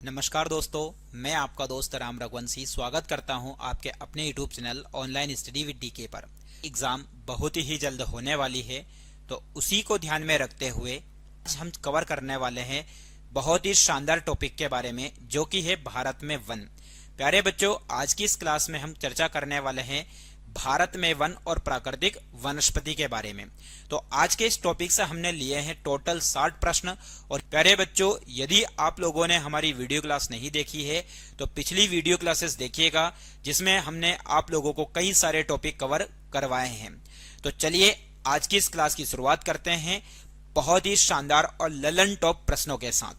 नमस्कार दोस्तों, मैं आपका दोस्त राम रघुवंशी स्वागत करता हूं आपके अपने YouTube channel online study with DK पर। एग्जाम बहुत ही जल्द होने वाली है, तो उसी को ध्यान में रखते हुए आज हम कवर करने वाले हैं बहुत ही शानदार टॉपिक के बारे में, जो कि है भारत में वन। प्यारे बच्चों, आज की इस क्लास में हम चर्चा करने वाले हैं भारत में वन और प्राकृतिक वनस्पति के बारे में। तो आज के इस टॉपिक से हमने लिए हैं टोटल 60 प्रश्न। और प्यारे बच्चों, यदि आप लोगों ने हमारी वीडियो क्लास नहीं देखी है तो पिछली वीडियो क्लासेस देखिएगा, जिसमें हमने आप लोगों को कई सारे टॉपिक कवर करवाए हैं। तो चलिए आज की इस क्लास की शुरुआत करते हैं बहुत ही शानदार और ललन टॉप प्रश्नों के साथ।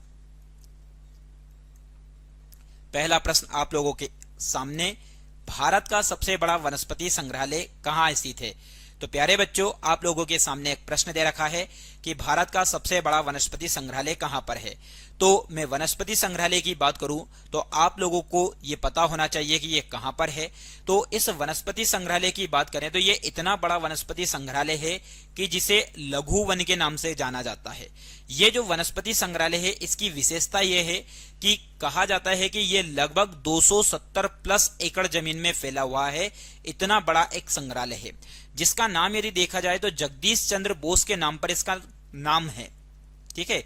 पहला प्रश्न आप लोगों के सामने, भारत का सबसे बड़ा वनस्पति संग्रहालय कहाँ स्थित है? तो प्यारे बच्चों, आप लोगों के सामने एक प्रश्न दे रखा है कि भारत का सबसे बड़ा वनस्पति संग्रहालय कहाँ पर है। तो मैं वनस्पति संग्रहालय की बात करूं तो आप लोगों को ये पता होना चाहिए कि ये कहाँ पर है। तो इस वनस्पति संग्रहालय की बात करें तो ये इतना बड़ा वनस्पति संग्रहालय है कि जिसे लघु वन के नाम से जाना जाता है। ये जो वनस्पति संग्रहालय है, इसकी विशेषता ये है कि कहा जाता है कि ये लगभग 270 प्लस एकड़ जमीन में फैला हुआ है। इतना बड़ा एक संग्रहालय है, जिसका नाम यदि देखा जाए तो जगदीश चंद्र बोस के नाम पर इसका नाम है। ठीक है,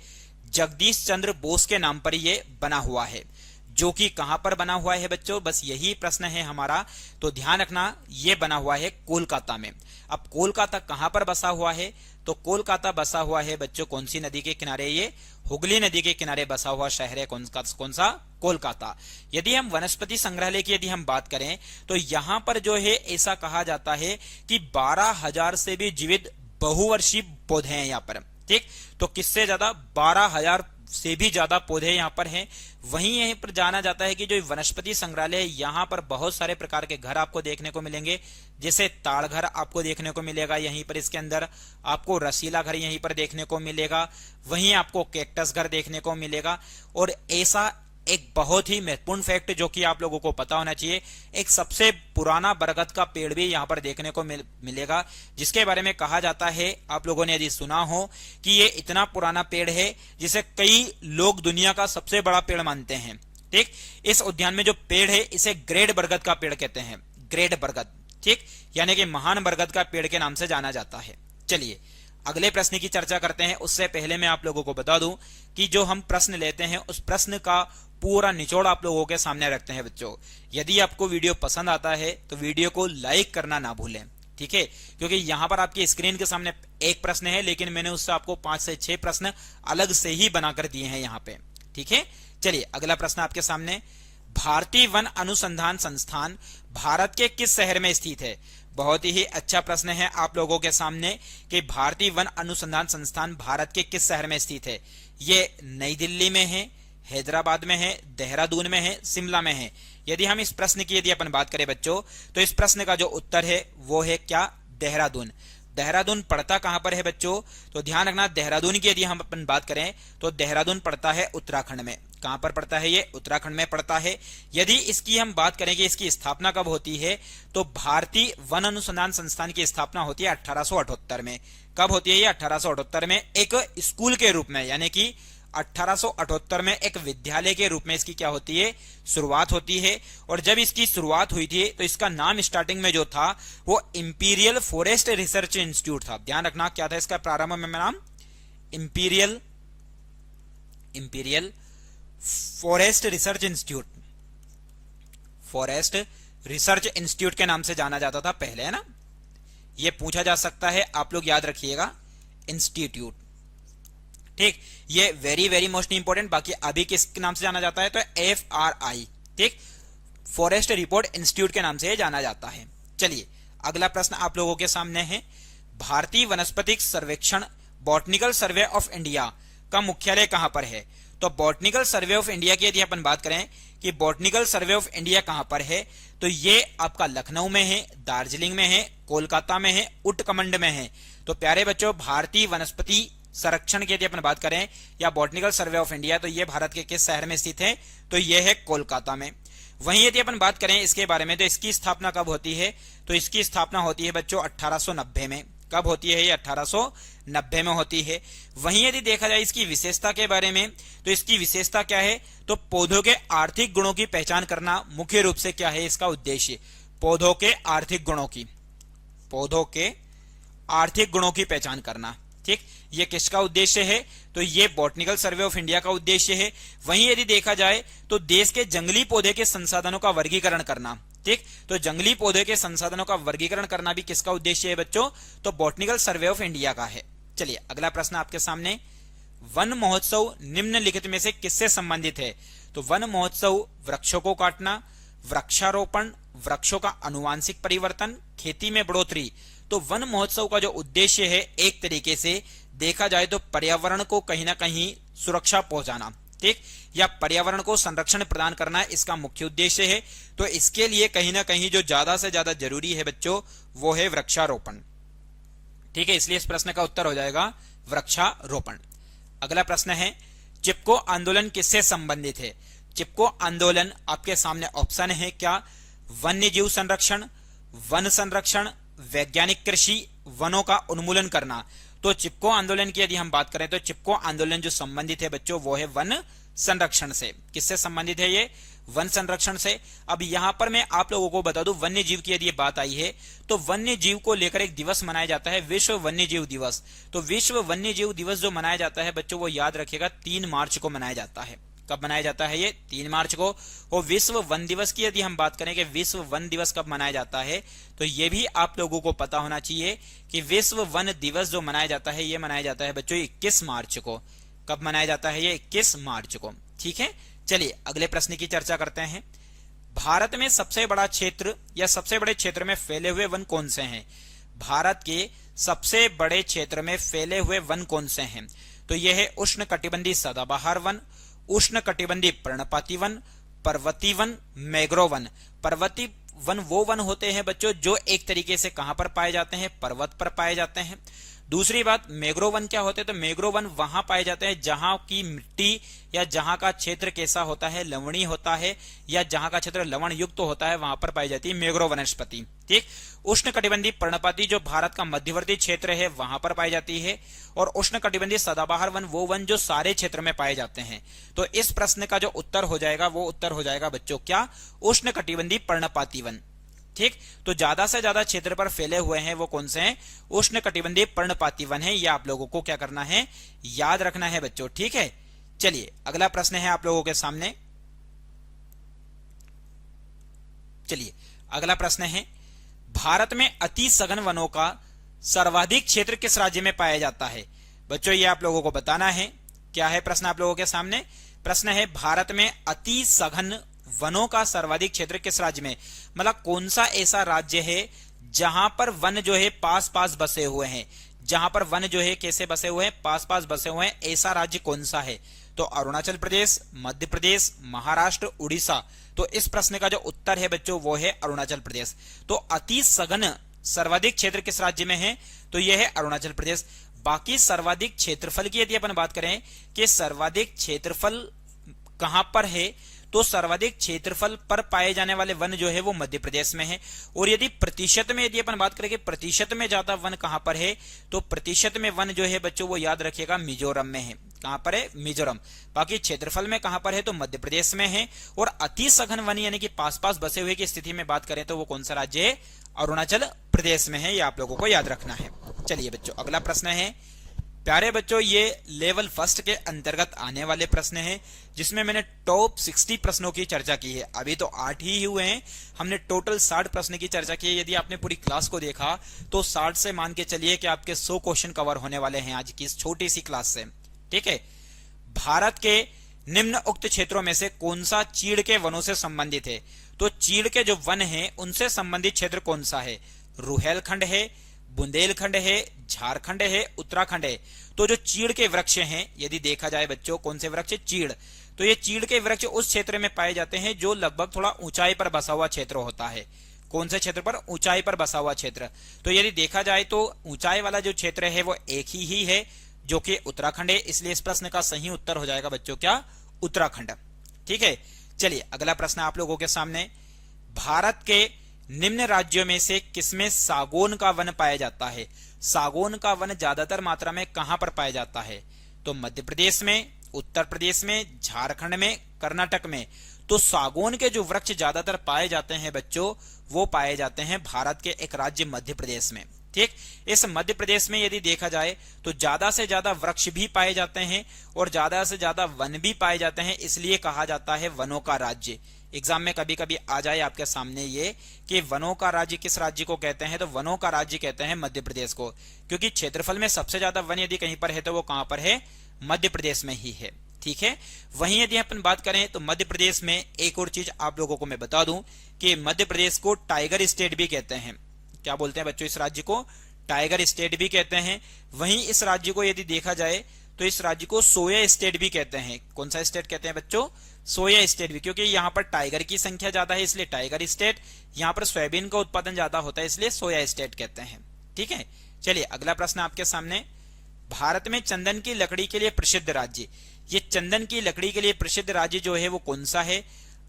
जगदीश चंद्र बोस के नाम पर ये बना हुआ है। जो कि कहां पर बना हुआ है बच्चों, बस यही प्रश्न है हमारा। तो ध्यान रखना, ये बना हुआ है कोलकाता में। अब कोलकाता कहां पर बसा हुआ है? तो कोलकाता बसा हुआ है बच्चों कौन सी नदी के किनारे? ये हुगली नदी के किनारे बसा हुआ शहर है। कौन सा? कोलकाता। यदि हम वनस्पति संग्रहालय की यदि हम बात करें तो यहां पर जो है ऐसा कहा जाता है कि 12,000 से भी जीवित बहुवर्षीय पौधे हैं यहाँ पर। ठीक, तो किससे ज्यादा? 12,000 से भी ज्यादा पौधे यहाँ पर हैं। वहीं यहीं पर जाना जाता है कि जो वनस्पति संग्रहालय है, यहाँ पर बहुत सारे प्रकार के घर आपको देखने को मिलेंगे। जैसे ताड़ घर आपको देखने को मिलेगा यहीं पर, इसके अंदर आपको रसीला घर यहीं पर देखने को मिलेगा, वहीं आपको कैक्टस घर देखने को मिलेगा। और ऐसा एक बहुत ही महत्वपूर्ण फैक्ट जो कि आप लोगों को पता होना चाहिए, एक सबसे पुराना बरगद का पेड़ भी यहाँ पर देखने को मिलेगा, जिसके बारे में कहा जाता है, आप लोगों ने यदि सुना हो, कि ये इतना पुराना पेड़ है जिसे कई लोग दुनिया का सबसे बड़ा पेड़ मानते हैं। ठीक, इस उद्यान में जो पेड़ है इसे ग्रेट बरगद का पेड़ कहते हैं। ग्रेट बरगद, ठीक, यानी कि महान बरगद का पेड़ के नाम से जाना जाता है। चलिए अगले प्रश्न की चर्चा करते हैं। उससे पहले मैं आप लोगों को बता दूं कि जो हम प्रश्न लेते हैं उस प्रश्न का पूरा निचोड़ आप लोगों के सामने रखते हैं बच्चों। यदि आपको वीडियो पसंद आता है तो वीडियो को लाइक करना ना भूलें। ठीक है, क्योंकि यहां पर आपकी स्क्रीन के सामने एक प्रश्न है, लेकिन मैंने उससे आपको 5 से 6 प्रश्न अलग से ही बनाकर दिए हैं यहाँ पे। ठीक है, चलिए अगला प्रश्न आपके सामने, भारतीय वन अनुसंधान संस्थान भारत के किस शहर में स्थित है? बहुत ही अच्छा प्रश्न है आप लोगों के सामने कि भारतीय वन अनुसंधान संस्थान भारत के किस शहर में स्थित है। ये नई दिल्ली में है, हैदराबाद में है, देहरादून में है, शिमला में है। यदि हम इस प्रश्न की यदि अपन बात करें बच्चों, तो इस प्रश्न का जो उत्तर है वो है क्या? देहरादून। देहरादून पड़ता कहां पर है बच्चों? तो ध्यान रखना, देहरादून की यदि हम अपन बात करें तो देहरादून पड़ता है उत्तराखंड में। कहां पर पड़ता है? ये उत्तराखंड में पड़ता है। यदि इसकी हम बात करें कि इसकी स्थापना कब होती है, तो भारतीय वन अनुसंधान संस्थान की स्थापना होती है 1878 में। कब होती है ये? 1878 में, एक स्कूल के रूप में, यानी कि 1878 में एक विद्यालय के रूप में इसकी क्या होती है? शुरुआत होती है। और जब इसकी शुरुआत हुई थी तो इसका नाम स्टार्टिंग में जो था वो इंपीरियल फॉरेस्ट रिसर्च इंस्टीट्यूट था। ध्यान रखना, क्या था इसका प्रारंभ में नाम? Imperial forest research institute. Forest research institute के नाम से जाना जाता था पहले, है ना। यह पूछा जा सकता है, आप लोग याद रखिएगा, इंस्टीट्यूट। ठीक, ये वेरी वेरी मोस्ट इंपोर्टेंट। बाकी अभी किस नाम से जाना जाता है? तो FRI, ठीक, फॉरेस्ट रिपोर्ट इंस्टीट्यूट के नाम से जाना जाता है। चलिए अगला प्रश्न आप लोगों के सामने है, भारतीय वनस्पतिक सर्वेक्षण बॉटनिकल सर्वे ऑफ इंडिया का मुख्यालय कहां पर है? तो बॉटनिकल सर्वे ऑफ इंडिया की यदि अपन बात करें कि बॉटनिकल सर्वे ऑफ इंडिया कहां पर है, तो ये आपका लखनऊ में है, दार्जिलिंग में है, कोलकाता में है, उटकमंड में है। तो प्यारे बच्चों, भारतीय वनस्पति संरक्षण की यदि अपन बात करें या बॉटनिकल सर्वे ऑफ इंडिया, तो ये भारत के किस शहर में स्थित है? तो ये है कोलकाता में। वहीं यदि अपन बात करें इसके बारे में, तो इसकी स्थापना कब होती है? तो इसकी स्थापना होती है बच्चों 1890 में। कब होती है ये? 1890 में होती है। वहीं यदि देखा जाए इसकी विशेषता के बारे में, तो इसकी विशेषता क्या है? तो पौधों के आर्थिक गुणों की पहचान करना मुख्य रूप से क्या है इसका उद्देश्य? पौधों के आर्थिक गुणों की, पौधों के आर्थिक गुणों की पहचान करना। ठीक, ये किसका उद्देश्य है? तो ये बॉटनिकल सर्वे ऑफ इंडिया का उद्देश्य है। वहीं यदि देखा जाए तो देश के जंगली पौधे के संसाधनों का वर्गीकरण करना। ठीक, तो जंगली पौधे के संसाधनों का वर्गीकरण करना भी किसका उद्देश्य है बच्चों? तो बॉटनिकल सर्वे ऑफ इंडिया का है। चलिए अगला प्रश्न आपके सामने, वन महोत्सव निम्नलिखित में से किससे संबंधित है? तो वन महोत्सव वृक्षों को काटना, वृक्षारोपण, वृक्षों का आनुवांशिक परिवर्तन, खेती में बढ़ोतरी। तो वन महोत्सव का जो उद्देश्य है एक तरीके से देखा जाए तो पर्यावरण को कहीं ना कहीं सुरक्षा पहुंचाना, ठीक, या पर्यावरण को संरक्षण प्रदान करना इसका मुख्य उद्देश्य है। तो इसके लिए कहीं ना कहीं जो ज्यादा से ज्यादा जरूरी है बच्चों वो है वृक्षारोपण। ठीक है, इसलिए इस प्रश्न का उत्तर हो जाएगा वृक्षारोपण। अगला प्रश्न है, चिपको आंदोलन किससे संबंधित है? चिपको आंदोलन आपके सामने ऑप्शन है क्या? वन्य जीव संरक्षण, वन संरक्षण, वैज्ञानिक कृषि, वनों का उन्मूलन करना। तो चिपको आंदोलन की यदि हम बात करें तो चिपको आंदोलन जो संबंधित है बच्चों वो है वन संरक्षण से। किससे संबंधित है ये? वन संरक्षण से। अब यहां पर मैं आप लोगों को बता दूं, वन्य जीव की यदि ये बात आई है तो वन्य जीव को लेकर एक दिवस मनाया जाता है, विश्व वन्य जीव दिवस। तो विश्व वन्य जीव दिवस जो मनाया जाता है बच्चों वो याद रखिएगा 3 मार्च को मनाया जाता है। कब मनाया जाता है ये? 3 मार्च को। और विश्व वन दिवस की यदि हम बात करें कि विश्व वन दिवस कब मनाया जाता है, तो ये भी आप लोगों को पता होना चाहिए कि विश्व वन दिवस जो मनाया जाता है ये मनाया जाता है बच्चों 21 मार्च को। कब मनाया जाता है ये? 21 मार्च को। ठीक है, चलिए अगले प्रश्न की चर्चा करते हैं। भारत में सबसे बड़ा क्षेत्र या सबसे बड़े क्षेत्र में फैले हुए वन कौन से हैं? भारत के सबसे बड़े क्षेत्र में फैले हुए वन कौन से हैं? तो यह है उष्णकटिबंधीय सदाबहार वन, उष्णकटिबंधीय पर्णपाती वन, पर्वतीय वन, मैंग्रोव वन। पर्वतीय वन वो वन होते हैं बच्चों जो एक तरीके से कहां पर पाए जाते हैं? पर्वत पर पाए जाते हैं। दूसरी बात, मैंग्रोव वन क्या होते हैं? तो मैंग्रोव वन वहां पाए जाते हैं जहां की मिट्टी या जहां का क्षेत्र कैसा होता है? लवणीय होता है, या जहां का क्षेत्र लवण युक्त तो होता है वहां पर पाई जाती है मैंग्रोव वनस्पति। ठीक, उष्णकटिबंधीय पर्णपाती जो भारत का मध्यवर्ती क्षेत्र है वहां पर पाई जाती है। और उष्णकटिबंधीय सदाबहार वन वो वन जो सारे क्षेत्र में पाए जाते हैं। तो इस प्रश्न का जो उत्तर हो जाएगा वो उत्तर हो जाएगा बच्चों क्या? उष्णकटिबंधीय पर्णपाती वन। ठीक, तो ज्यादा से ज्यादा क्षेत्र पर फैले हुए हैं वो कौन से हैं? उष्णकटिबंधीय पर्णपाती वन है। ये आप लोगों को क्या करना है? याद रखना है बच्चों। ठीक है, चलिए अगला प्रश्न है आप लोगों के सामने। चलिए अगला प्रश्न है, भारत में अति सघन वनों का सर्वाधिक क्षेत्र किस राज्य में पाया जाता है? बच्चों ये आप लोगों को बताना है। क्या है प्रश्न आप लोगों के सामने? प्रश्न है, भारत में अति सघन वनों का सर्वाधिक क्षेत्र किस राज्य में? मतलब कौन सा ऐसा राज्य है जहां पर वन जो है पास पास बसे हुए हैं? जहां पर वन जो है कैसे बसे हुए हैं? पास पास बसे हुए हैं। ऐसा राज्य कौन सा है? तो अरुणाचल प्रदेश, मध्य प्रदेश, महाराष्ट्र, उड़ीसा। तो इस प्रश्न का जो उत्तर है बच्चों वो है अरुणाचल प्रदेश। तो अति सघन सर्वाधिक क्षेत्र किस राज्य में है? तो यह है अरुणाचल प्रदेश। बाकी सर्वाधिक क्षेत्रफल की यदि अपन बात करें कि सर्वाधिक क्षेत्रफल कहां पर है, तो सर्वाधिक क्षेत्रफल पर पाए जाने वाले वन जो है वो मध्य प्रदेश में है। और यदि प्रतिशत में यदि अपन बात करें कि प्रतिशत में ज्यादा वन कहां पर है, तो प्रतिशत में वन जो है बच्चों वो याद रखिएगा मिजोरम में है। कहां पर है? मिजोरम। बाकी क्षेत्रफल में कहां पर है? तो मध्य प्रदेश में है। और अति सघन वन यानी कि पास पास बसे हुए की स्थिति में बात करें तो वो कौन सा राज्य है? अरुणाचल प्रदेश में है। ये आप लोगों को याद रखना है। चलिए बच्चों अगला प्रश्न है, प्यारे बच्चों ये लेवल फर्स्ट के अंतर्गत आने वाले प्रश्न हैं जिसमें मैंने टॉप 60 प्रश्नों की चर्चा की है। अभी तो 8 ही हुए हैं, हमने टोटल 60 प्रश्न की चर्चा की है। यदि आपने पूरी क्लास को देखा तो 60 से मान के चलिए कि आपके 100 क्वेश्चन कवर होने वाले हैं आज की इस छोटी सी क्लास से। ठीक है, भारत के निम्न उक्त क्षेत्रों में से कौन सा चीड़ के वनों से संबंधित है? तो चीड़ के जो वन है उनसे संबंधित क्षेत्र कौन सा है? रुहेलखंड है, बुंदेलखंड है, झारखंड है, उत्तराखंड है। तो जो चीड़ के वृक्ष हैं यदि देखा जाए बच्चों, कौन से वृक्ष? चीड़। तो ये चीड़ के वृक्ष उस क्षेत्र में पाए जाते हैं जो लगभग थोड़ा ऊंचाई पर बसा हुआ क्षेत्र होता है। कौन से क्षेत्र पर? ऊंचाई पर बसा हुआ क्षेत्र। तो यदि देखा जाए तो ऊंचाई वाला जो क्षेत्र है वो एक ही है जो कि उत्तराखंड है। इसलिए इस प्रश्न का सही उत्तर हो जाएगा बच्चों क्या? उत्तराखंड। ठीक है, चलिए अगला प्रश्न आप लोगों के सामने, भारत के निम्न राज्यों में से किसमें सागौन का वन पाया जाता है? सागौन का वन ज्यादातर मात्रा में कहां पर पाया जाता है? तो मध्य प्रदेश में, उत्तर प्रदेश में, झारखंड में, कर्नाटक में। तो सागौन के जो वृक्ष ज्यादातर पाए जाते हैं बच्चों, वो पाए जाते हैं भारत के एक राज्य मध्य प्रदेश में। ठीक, इस मध्य प्रदेश में यदि देखा जाए तो ज्यादा से ज्यादा वृक्ष भी पाए जाते हैं और ज्यादा से ज्यादा वन भी पाए जाते हैं, इसलिए कहा जाता है वनों का राज्य। एग्जाम में कभी कभी आ जाए आपके सामने ये कि वनों का राज्य किस राज्य को कहते हैं, तो वनों का राज्य कहते हैं मध्य प्रदेश को, क्योंकि क्षेत्रफल में सबसे ज्यादा वन यदि कहीं पर है तो वो कहां पर है? मध्य प्रदेश में ही है। ठीक है, वहीं यदि अपन बात करें तो मध्य प्रदेश में एक और चीज आप लोगों को मैं बता दूं कि मध्य प्रदेश को टाइगर स्टेट भी कहते हैं। क्या बोलते हैं बच्चों? इस राज्य को टाइगर स्टेट भी कहते हैं। वहीं इस राज्य को यदि देखा जाए तो इस राज्य को सोया स्टेट भी कहते हैं। कौन सा स्टेट कहते हैं बच्चों? सोया स्टेट भी, क्योंकि यहाँ पर टाइगर की संख्या ज्यादा है इसलिए टाइगर स्टेट, यहाँ पर सोयाबीन का उत्पादन ज्यादा होता है इसलिए सोया स्टेट कहते हैं। ठीक है, चलिए अगला प्रश्न आपके सामने। भारत में चंदन की लकड़ी के लिए प्रसिद्ध राज्य, ये चंदन की लकड़ी के लिए प्रसिद्ध राज्य जो है वो कौन सा है?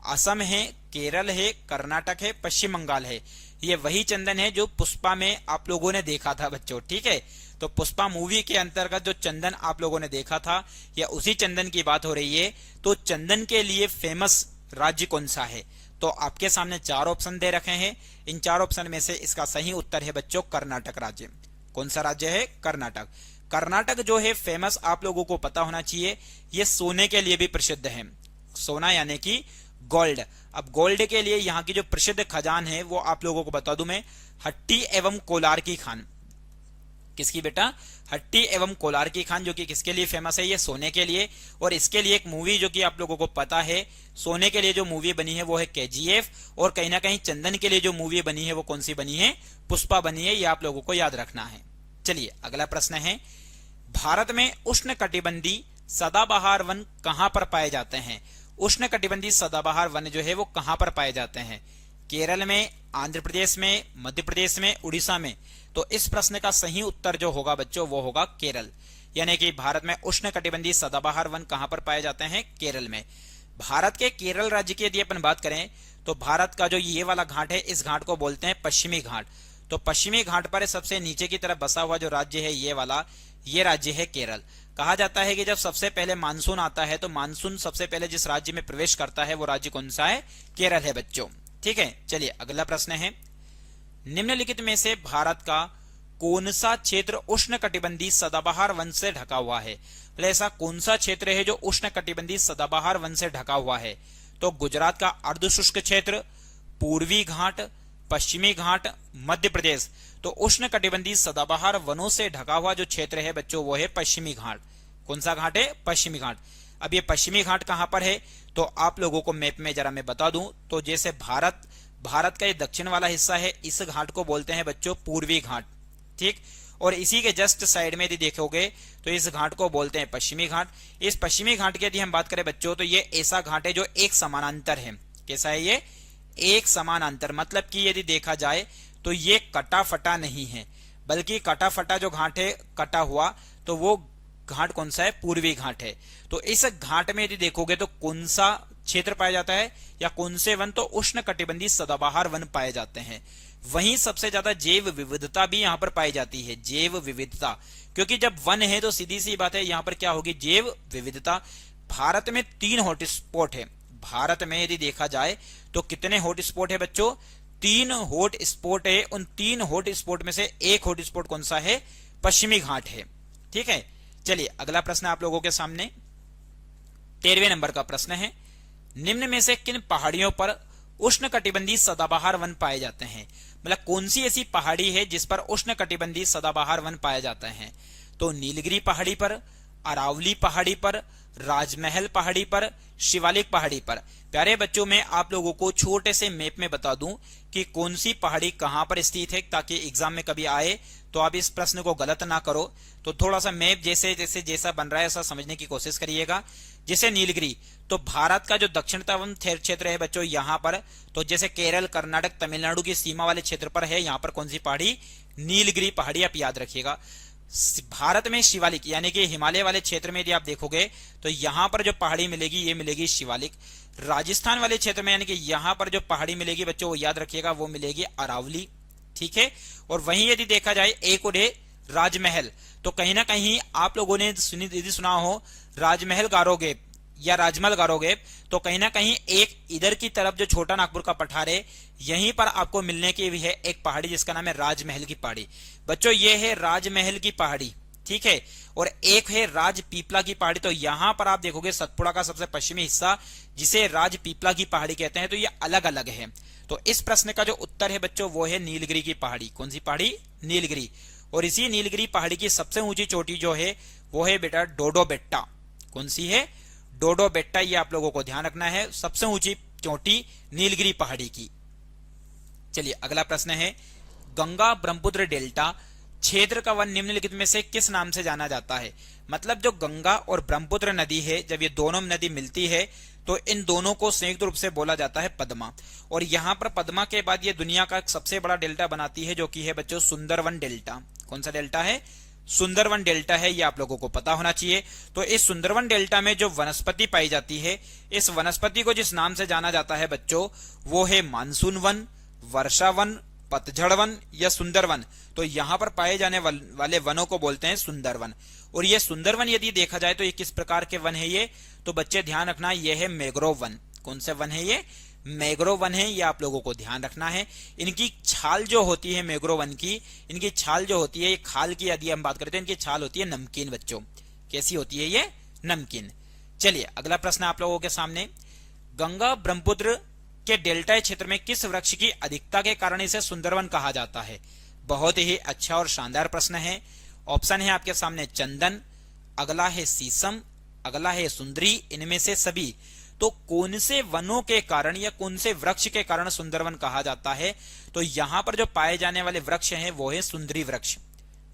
असम है, केरल है, कर्नाटक है, पश्चिम बंगाल है। ये वही चंदन है जो पुष्पा में आप लोगों ने देखा था बच्चों। ठीक है, तो पुष्पा मूवी के अंतर्गत जो चंदन आप लोगों ने देखा था या उसी चंदन की बात हो रही है। तो चंदन के लिए फेमस राज्य कौन सा है? तो आपके सामने 4 ऑप्शन दे रखे हैं। इन 4 ऑप्शन में से इसका सही उत्तर है बच्चों कर्नाटक राज्य। कौन सा राज्य है? कर्नाटक। कर्नाटक जो है फेमस, आप लोगों को पता होना चाहिए, ये सोने के लिए भी प्रसिद्ध है। सोना यानी कि गोल्ड। अब गोल्ड के लिए यहाँ की जो प्रसिद्ध खजान है वो आप लोगों को बता दूं मैं, हट्टी एवं कोलार की खान। किसकी बेटा? हट्टी एवं कोलार की खान, जो कि किसके लिए फेमस है? ये सोने के लिए। और इसके लिए एक मूवी जो कि आप लोगों को पता है, सोने के लिए जो मूवी बनी है वो है KGF, और कहीं ना कहीं चंदन के लिए जो मूवी बनी है वो कौन सी बनी है? पुष्पा बनी है। ये आप लोगों को याद रखना है। चलिए अगला प्रश्न है, भारत में उष्णकटिबंधीय सदाबहार वन कहां पर पाए जाते हैं? उष्णकटिबंधीय सदाबहार वन जो है वो कहां पर पाए जाते हैं? केरल में, आंध्र प्रदेश में, मध्य प्रदेश में, उड़ीसा में। तो इस प्रश्न का सही उत्तर जो होगा बच्चों वो होगा केरल। यानी कि भारत में उष्णकटिबंधीय सदाबहार वन कहां पर पाए जाते हैं? केरल में। भारत के केरल राज्य की यदि अपन बात करें तो भारत का जो ये वाला घाट है, इस घाट को बोलते हैं पश्चिमी घाट। तो पश्चिमी घाट पर सबसे नीचे की तरफ बसा हुआ जो राज्य है ये वाला, ये राज्य है केरल। कहा जाता है कि जब सबसे पहले मानसून आता है तो मानसून सबसे पहले जिस राज्य में प्रवेश करता है वो राज्य कौन सा है? केरल है बच्चों। ठीक है, चलिए अगला प्रश्न है, निम्नलिखित में से भारत का कौन सा क्षेत्र उष्णकटिबंधीय सदाबहार वन से ढका हुआ है? मतलब ऐसा कौन सा क्षेत्र है जो उष्णकटिबंधीय सदाबहार वन से ढका हुआ है? तो गुजरात का अर्धशुष्क क्षेत्र, पूर्वी घाट, पश्चिमी घाट, मध्य प्रदेश। तो उष्णकटिबंधीय सदाबहार वनों से ढका हुआ जो क्षेत्र है बच्चों वो है पश्चिमी घाट। कौन सा घाट है? पश्चिमी घाट। अब ये पश्चिमी घाट कहां पर है? तो आप लोगों को मैप में जरा मैं बता दूं तो जैसे भारत का ये दक्षिण वाला हिस्सा है, इस घाट को बोलते हैं बच्चों पूर्वी घाट। ठीक, और इसी के जस्ट साइड में यदि देखोगे तो इस घाट को बोलते हैं पश्चिमी घाट। इस पश्चिमी घाट की यदि हम बात करें बच्चों तो ये ऐसा घाट है जो एक समानांतर है। कैसा है ये? एक समानांतर। मतलब कि यदि देखा जाए तो ये कटा फटा नहीं है, बल्कि कटा फटा जो घाट है, कटा हुआ, तो वो घाट कौन सा है? पूर्वी घाट है। तो इस घाट में यदि देखोगे तो कौन सा क्षेत्र पाया जाता है या कौन से वन? तो उष्णकटिबंधीय सदाबहार वन पाए जाते हैं। वहीं सबसे ज्यादा जैव विविधता भी यहाँ पर पाई जाती है। जैव विविधता, क्योंकि जब वन है तो सीधी सी बात है यहाँ पर क्या होगी? जैव विविधता। भारत में 3 हॉटस्पॉट है। भारत में यदि देखा जाए तो कितने हॉटस्पॉट है बच्चों? 3 हॉटस्पॉट है। उन 3 हॉटस्पॉट में से एक हॉटस्पॉट कौन सा है? पश्चिमी घाट है। ठीक है, चलिए अगला प्रश्न आप लोगों के सामने 13वें नंबर का प्रश्न है, निम्न में से किन पहाड़ियों पर उष्णकटिबंधीय सदाबहार वन पाए जाते हैं? मतलब कौन सी ऐसी पहाड़ी है जिस पर उष्णकटिबंधीय सदाबहार वन पाए जाते हैं? तो नीलगिरी पहाड़ी पर, अरावली पहाड़ी पर, राजमहल पहाड़ी पर, शिवालिक पहाड़ी पर। प्यारे बच्चों, मैं आप लोगों को छोटे से मैप में बता दूं कि कौन सी पहाड़ी कहां पर स्थित है, ताकि एग्जाम में कभी आए तो आप इस प्रश्न को गलत ना करो। तो थोड़ा सा मैप जैसा बन रहा है ऐसा समझने की कोशिश करिएगा। जैसे नीलगिरी, तो भारत का जो दक्षिणतम क्षेत्र है बच्चों यहाँ पर, तो जैसे केरल, कर्नाटक, तमिलनाडु की सीमा वाले क्षेत्र पर है, यहाँ पर कौन सी पहाड़ी? नीलगिरी पहाड़ी। आप याद रखिएगा। भारत में शिवालिक यानी कि हिमालय वाले क्षेत्र में यदि आप देखोगे तो यहां पर जो पहाड़ी मिलेगी ये मिलेगी शिवालिक। राजस्थान वाले क्षेत्र में यानी कि यहां पर जो पहाड़ी मिलेगी बच्चों वो याद रखिएगा, वो मिलेगी अरावली। ठीक है, और वहीं यदि देखा जाए एक और है राजमहल, तो कहीं ना कहीं आप लोगों ने यदि सुना हो राजमहल गारोगे या राजमहल गारोगे, तो कहीं ना कहीं एक इधर की तरफ जो छोटा नागपुर का पठार है, यहीं पर आपको मिलने की भी है एक पहाड़ी जिसका नाम है राजमहल की पहाड़ी। बच्चों ये है राजमहल की पहाड़ी, ठीक है। और एक है राजपीपला की पहाड़ी। तो यहां पर आप देखोगे सतपुड़ा का सबसे पश्चिमी हिस्सा जिसे राजपीपला की पहाड़ी कहते हैं, तो ये अलग अलग है। तो इस प्रश्न का जो उत्तर है बच्चों वो है नीलगिरी की पहाड़ी। कौन सी पहाड़ी? नीलगिरी। और इसी नीलगिरी पहाड़ी की सबसे ऊंची चोटी जो है वो है बेटा डोडो बेट्टा। कौन सी है? डोडो बेट्टा। ये आप लोगों को ध्यान रखना है, सबसे ऊंची चोटी नीलगिरी पहाड़ी की। चलिए अगला प्रश्न है, गंगा ब्रह्मपुत्र डेल्टा क्षेत्र का वन निम्नलिखित में से किस नाम से जाना जाता है? मतलब जो गंगा और ब्रह्मपुत्र नदी है, जब ये दोनों नदी मिलती है तो इन दोनों को संयुक्त रूप से बोला जाता है पद्मा। और यहां पर पद्मा के बाद ये दुनिया का सबसे बड़ा डेल्टा बनाती है जो कि है बच्चों सुंदरवन डेल्टा। कौन सा डेल्टा है? सुंदरवन डेल्टा है, ये आप लोगों को पता होना चाहिए। तो इस सुंदरवन डेल्टा में जो वनस्पति पाई जाती है, इस वनस्पति को जिस नाम से जाना जाता है बच्चों वो है मानसून वन, वर्षा वन, पतझड़ वन या सुंदरवन। तो यहां पर पाए जाने वाले वनों को बोलते हैं सुंदरवन। और ये सुंदरवन यदि देखा जाए तो ये किस प्रकार के वन है ये? तो बच्चे ध्यान रखना, ये है मैंग्रोव वन। कौन से वन है ये? मैंग्रोव वन है, ये आप लोगों को ध्यान रखना है। इनकी छाल जो होती है मैंग्रोव वन की, इनकी छाल जो होती है, ये खाल की यदि हम बात करते हैं, इनकी छाल होती है नमकीन बच्चों। कैसी होती है ये? नमकीन। चलिए अगला प्रश्न आप लोगों के सामने, गंगा ब्रह्मपुत्र के डेल्टा क्षेत्र में किस वृक्ष की अधिकता के कारण इसे सुंदरवन कहा जाता है? बहुत ही अच्छा और शानदार प्रश्न है। ऑप्शन है आपके सामने चंदन, अगला है शीशम, अगला है सुंदरी, इनमें से सभी। तो कौन से वनों के कारण या कौन से वृक्ष के कारण सुंदरवन कहा जाता है? तो यहां पर जो पाए जाने वाले वृक्ष हैं वो है सुंदरी वृक्ष।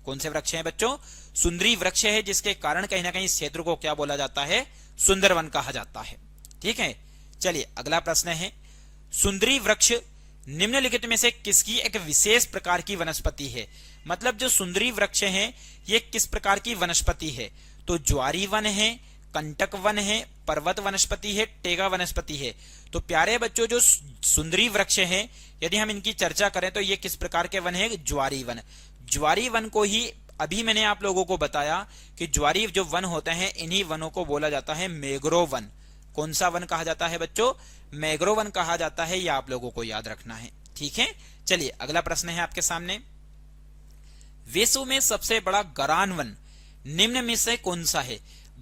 कौन से वृक्ष हैं बच्चों? सुंदरी वृक्ष है, जिसके कारण कहीं ना कहीं इस क्षेत्र को क्या बोला जाता है? सुंदरवन कहा जाता है। ठीक है। चलिए अगला प्रश्न है, सुंदरी वृक्ष निम्नलिखित में से किसकी एक विशेष प्रकार की वनस्पति है? मतलब जो सुंदरी वृक्ष है ये किस प्रकार की वनस्पति है? तो ज्वारी वन है, कंटक वन है, पर्वत वनस्पति है, टेगा वनस्पति है। तो प्यारे बच्चों जो सुंदरी वृक्ष है, यदि हम इनकी चर्चा करें तो ये किस प्रकार के वन है? ज्वारी वन। ज्वारी वन को ही अभी मैंने आप लोगों को बताया कि ज्वारी जो वन होते हैं इन्हीं वनों को बोला जाता है मैंग्रोव वन। कौन सा वन कहा जाता है बच्चों? मैंग्रोव वन कहा जाता है, यह आप लोगों को याद रखना है। ठीक है। चलिए अगला प्रश्न है आपके सामने, विश्व में सबसे बड़ा गरान वन निम्न में से कौन सा है?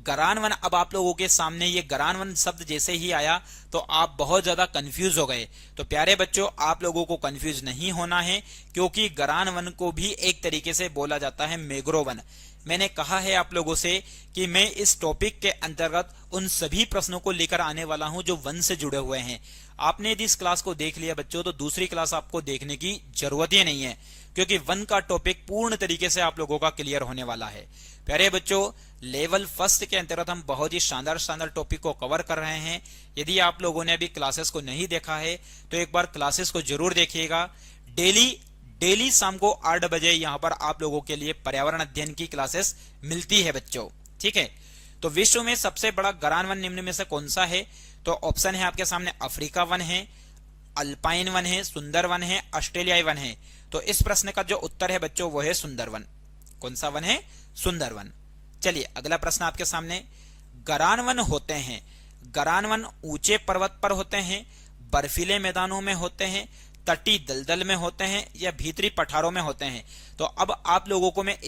गरान वन, अब आप लोगों के सामने ये गरान वन शब्द जैसे ही आया तो आप बहुत ज्यादा कंफ्यूज हो गए। तो प्यारे बच्चों आप लोगों को कंफ्यूज नहीं होना है, क्योंकि गरान वन को भी एक तरीके से बोला जाता है मैंग्रोव वन। मैंने कहा है आप लोगों से कि मैं इस टॉपिक के अंतर्गत उन सभी प्रश्नों को लेकर आने वाला हूं जो वन से जुड़े हुए हैं। आपने यदि इस क्लास को देख लिया बच्चों तो दूसरी क्लास आपको देखने की जरूरत ही नहीं है, क्योंकि वन का टॉपिक पूर्ण तरीके से आप लोगों का क्लियर होने वाला है। प्यारे बच्चों लेवल फर्स्ट के अंतर्गत हम बहुत ही शानदार शानदार टॉपिक को कवर कर रहे हैं। यदि आप लोगों ने अभी क्लासेस को नहीं देखा है तो एक बार क्लासेस को जरूर देखिएगा। डेली शाम को 8 बजे यहाँ पर आप लोगों के लिए पर्यावरण अध्ययन की क्लासेस मिलती है बच्चों। ठीक है। तो विश्व में सबसे बड़ा गरान वन निम्न में से कौन सा है? तो ऑप्शन है आपके सामने अफ्रीका वन है, अल्पाइन वन है, सुंदर वन है, ऑस्ट्रेलियाई वन है। तो इस प्रश्न का जो उत्तर है बच्चों वो है सुंदरवन। कौन सा वन है? सुंदरवन। चलिए अगला प्रश्न आपके सामने, गरान वन होते हैं, गरान वन ऊंचे पर्वत पर होते हैं, बर्फीले मैदानों में होते हैं, तटी दलदल में होते हैं या भीतरी पठारों में होते हैं? तो अब आप लोगों को मैं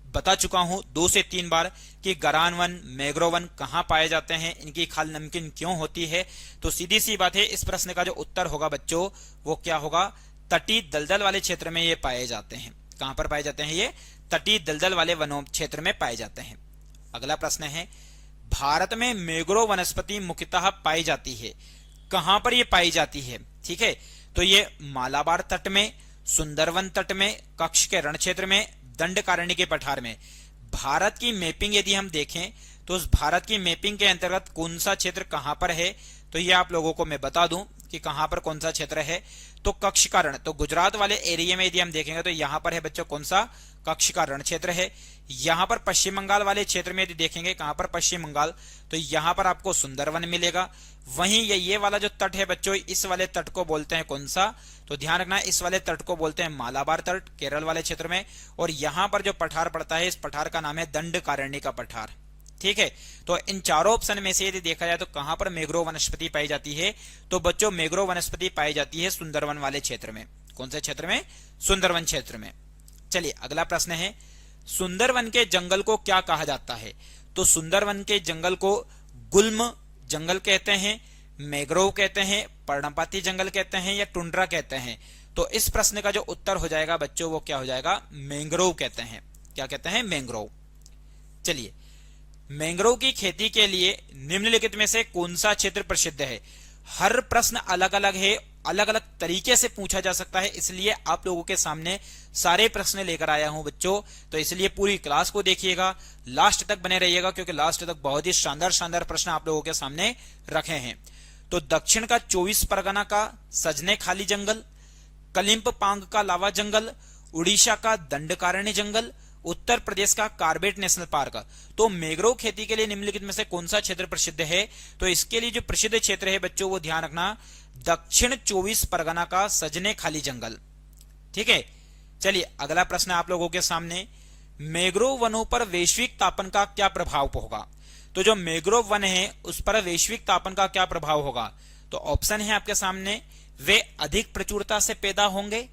बता चुका हूं 2 से 3 बार कि गरान वन, मैंग्रोव वन कहां पाए जाते हैं, इनकी खाल नमकीन क्यों होती है। तो सीधी सी बात है, इस प्रश्न का जो उत्तर होगा बच्चों वो क्या होगा? तटी दलदल वाले क्षेत्र में ये पाए जाते हैं। कहां पर पाए जाते हैं? ये तटी दलदल वाले वनों क्षेत्र में पाए जाते हैं। अगला प्रश्न है, भारत में मैंग्रोव वनस्पति मुख्यतः पाई जाती है, कहां पर ये पाई जाती है? ठीक है। तो ये मालाबार तट में, सुंदरवन तट में, कच्छ के रण क्षेत्र में, दंडकारण्य के पठार में। भारत की मैपिंग यदि हम देखें तो उस भारत की मैपिंग के अंतर्गत कौन सा क्षेत्र कहां पर है? तो ये आप लोगों को मैं बता दूं, कि कहां पर कौन सा क्षेत्र है। तो कक्ष का रण, तो गुजरात वाले एरिया में यदि हम देखेंगे तो यहां पर है बच्चों कौन सा, कक्ष का रण क्षेत्र है। यहां पर पश्चिम बंगाल वाले क्षेत्र में यदि देखेंगे, कहां पर, पश्चिम बंगाल, तो यहां पर आपको सुंदरवन मिलेगा। वहीं ये वाला जो तट है बच्चों, इस वाले तट को बोलते हैं कौन सा, तो ध्यान रखना इस वाले तट को बोलते हैं मालाबार तट, केरल वाले क्षेत्र में। और यहां पर जो पठार पड़ता है, इस पठार का नाम है दंडकारण्य का पठार। ठीक है, तो इन चारों ऑप्शन में से यदि देखा जाए तो कहां पर मैंग्रोव वनस्पति पाई जाती है, तो बच्चों मैंग्रोव वनस्पति पाई जाती है सुंदरवन वाले क्षेत्र में। कौन से क्षेत्र में, सुंदरवन क्षेत्र में। चलिए अगला प्रश्न है, सुंदरवन के जंगल को क्या कहा जाता है। तो सुंदरवन के जंगल को गुल्म जंगल कहते हैं, मैंग्रोव कहते हैं, पर्णपाती जंगल कहते हैं, या टुंड्रा कहते हैं। तो इस प्रश्न का जो उत्तर हो जाएगा बच्चों वो क्या हो जाएगा, मैंग्रोव कहते हैं। क्या कहते हैं, मैंग्रोव। चलिए, मैंग्रोव की खेती के लिए निम्नलिखित में से कौन सा क्षेत्र प्रसिद्ध है। हर प्रश्न अलग अलग है, अलग अलग तरीके से पूछा जा सकता है, इसलिए आप लोगों के सामने सारे प्रश्न लेकर आया हूं बच्चों। तो इसलिए पूरी क्लास को देखिएगा, लास्ट तक बने रहिएगा, क्योंकि लास्ट तक बहुत ही शानदार शानदार प्रश्न आप लोगों के सामने रखे हैं। तो दक्षिण का 24 परगना का सजने खाली जंगल, कलिंप पांग का लावा जंगल, उड़ीसा का दंडकारण्य जंगल, उत्तर प्रदेश का कार्बेट नेशनल पार्क। तो मैंग्रोव खेती के लिए निम्नलिखित में से कौन सा क्षेत्र प्रसिद्ध है। तो इसके लिए जो प्रसिद्ध क्षेत्र है बच्चों वो ध्यान रखना, दक्षिण 24 परगना का सजने खाली जंगल। ठीक है, चलिए अगला प्रश्न आप लोगों के सामने, मैंग्रोव वनों पर वैश्विक तापन का क्या प्रभाव होगा। तो जो मैंग्रोव वन है उस पर वैश्विक तापन का क्या प्रभाव होगा। तो ऑप्शन है आपके सामने, वे अधिक प्रचुरता से पैदा होंगे,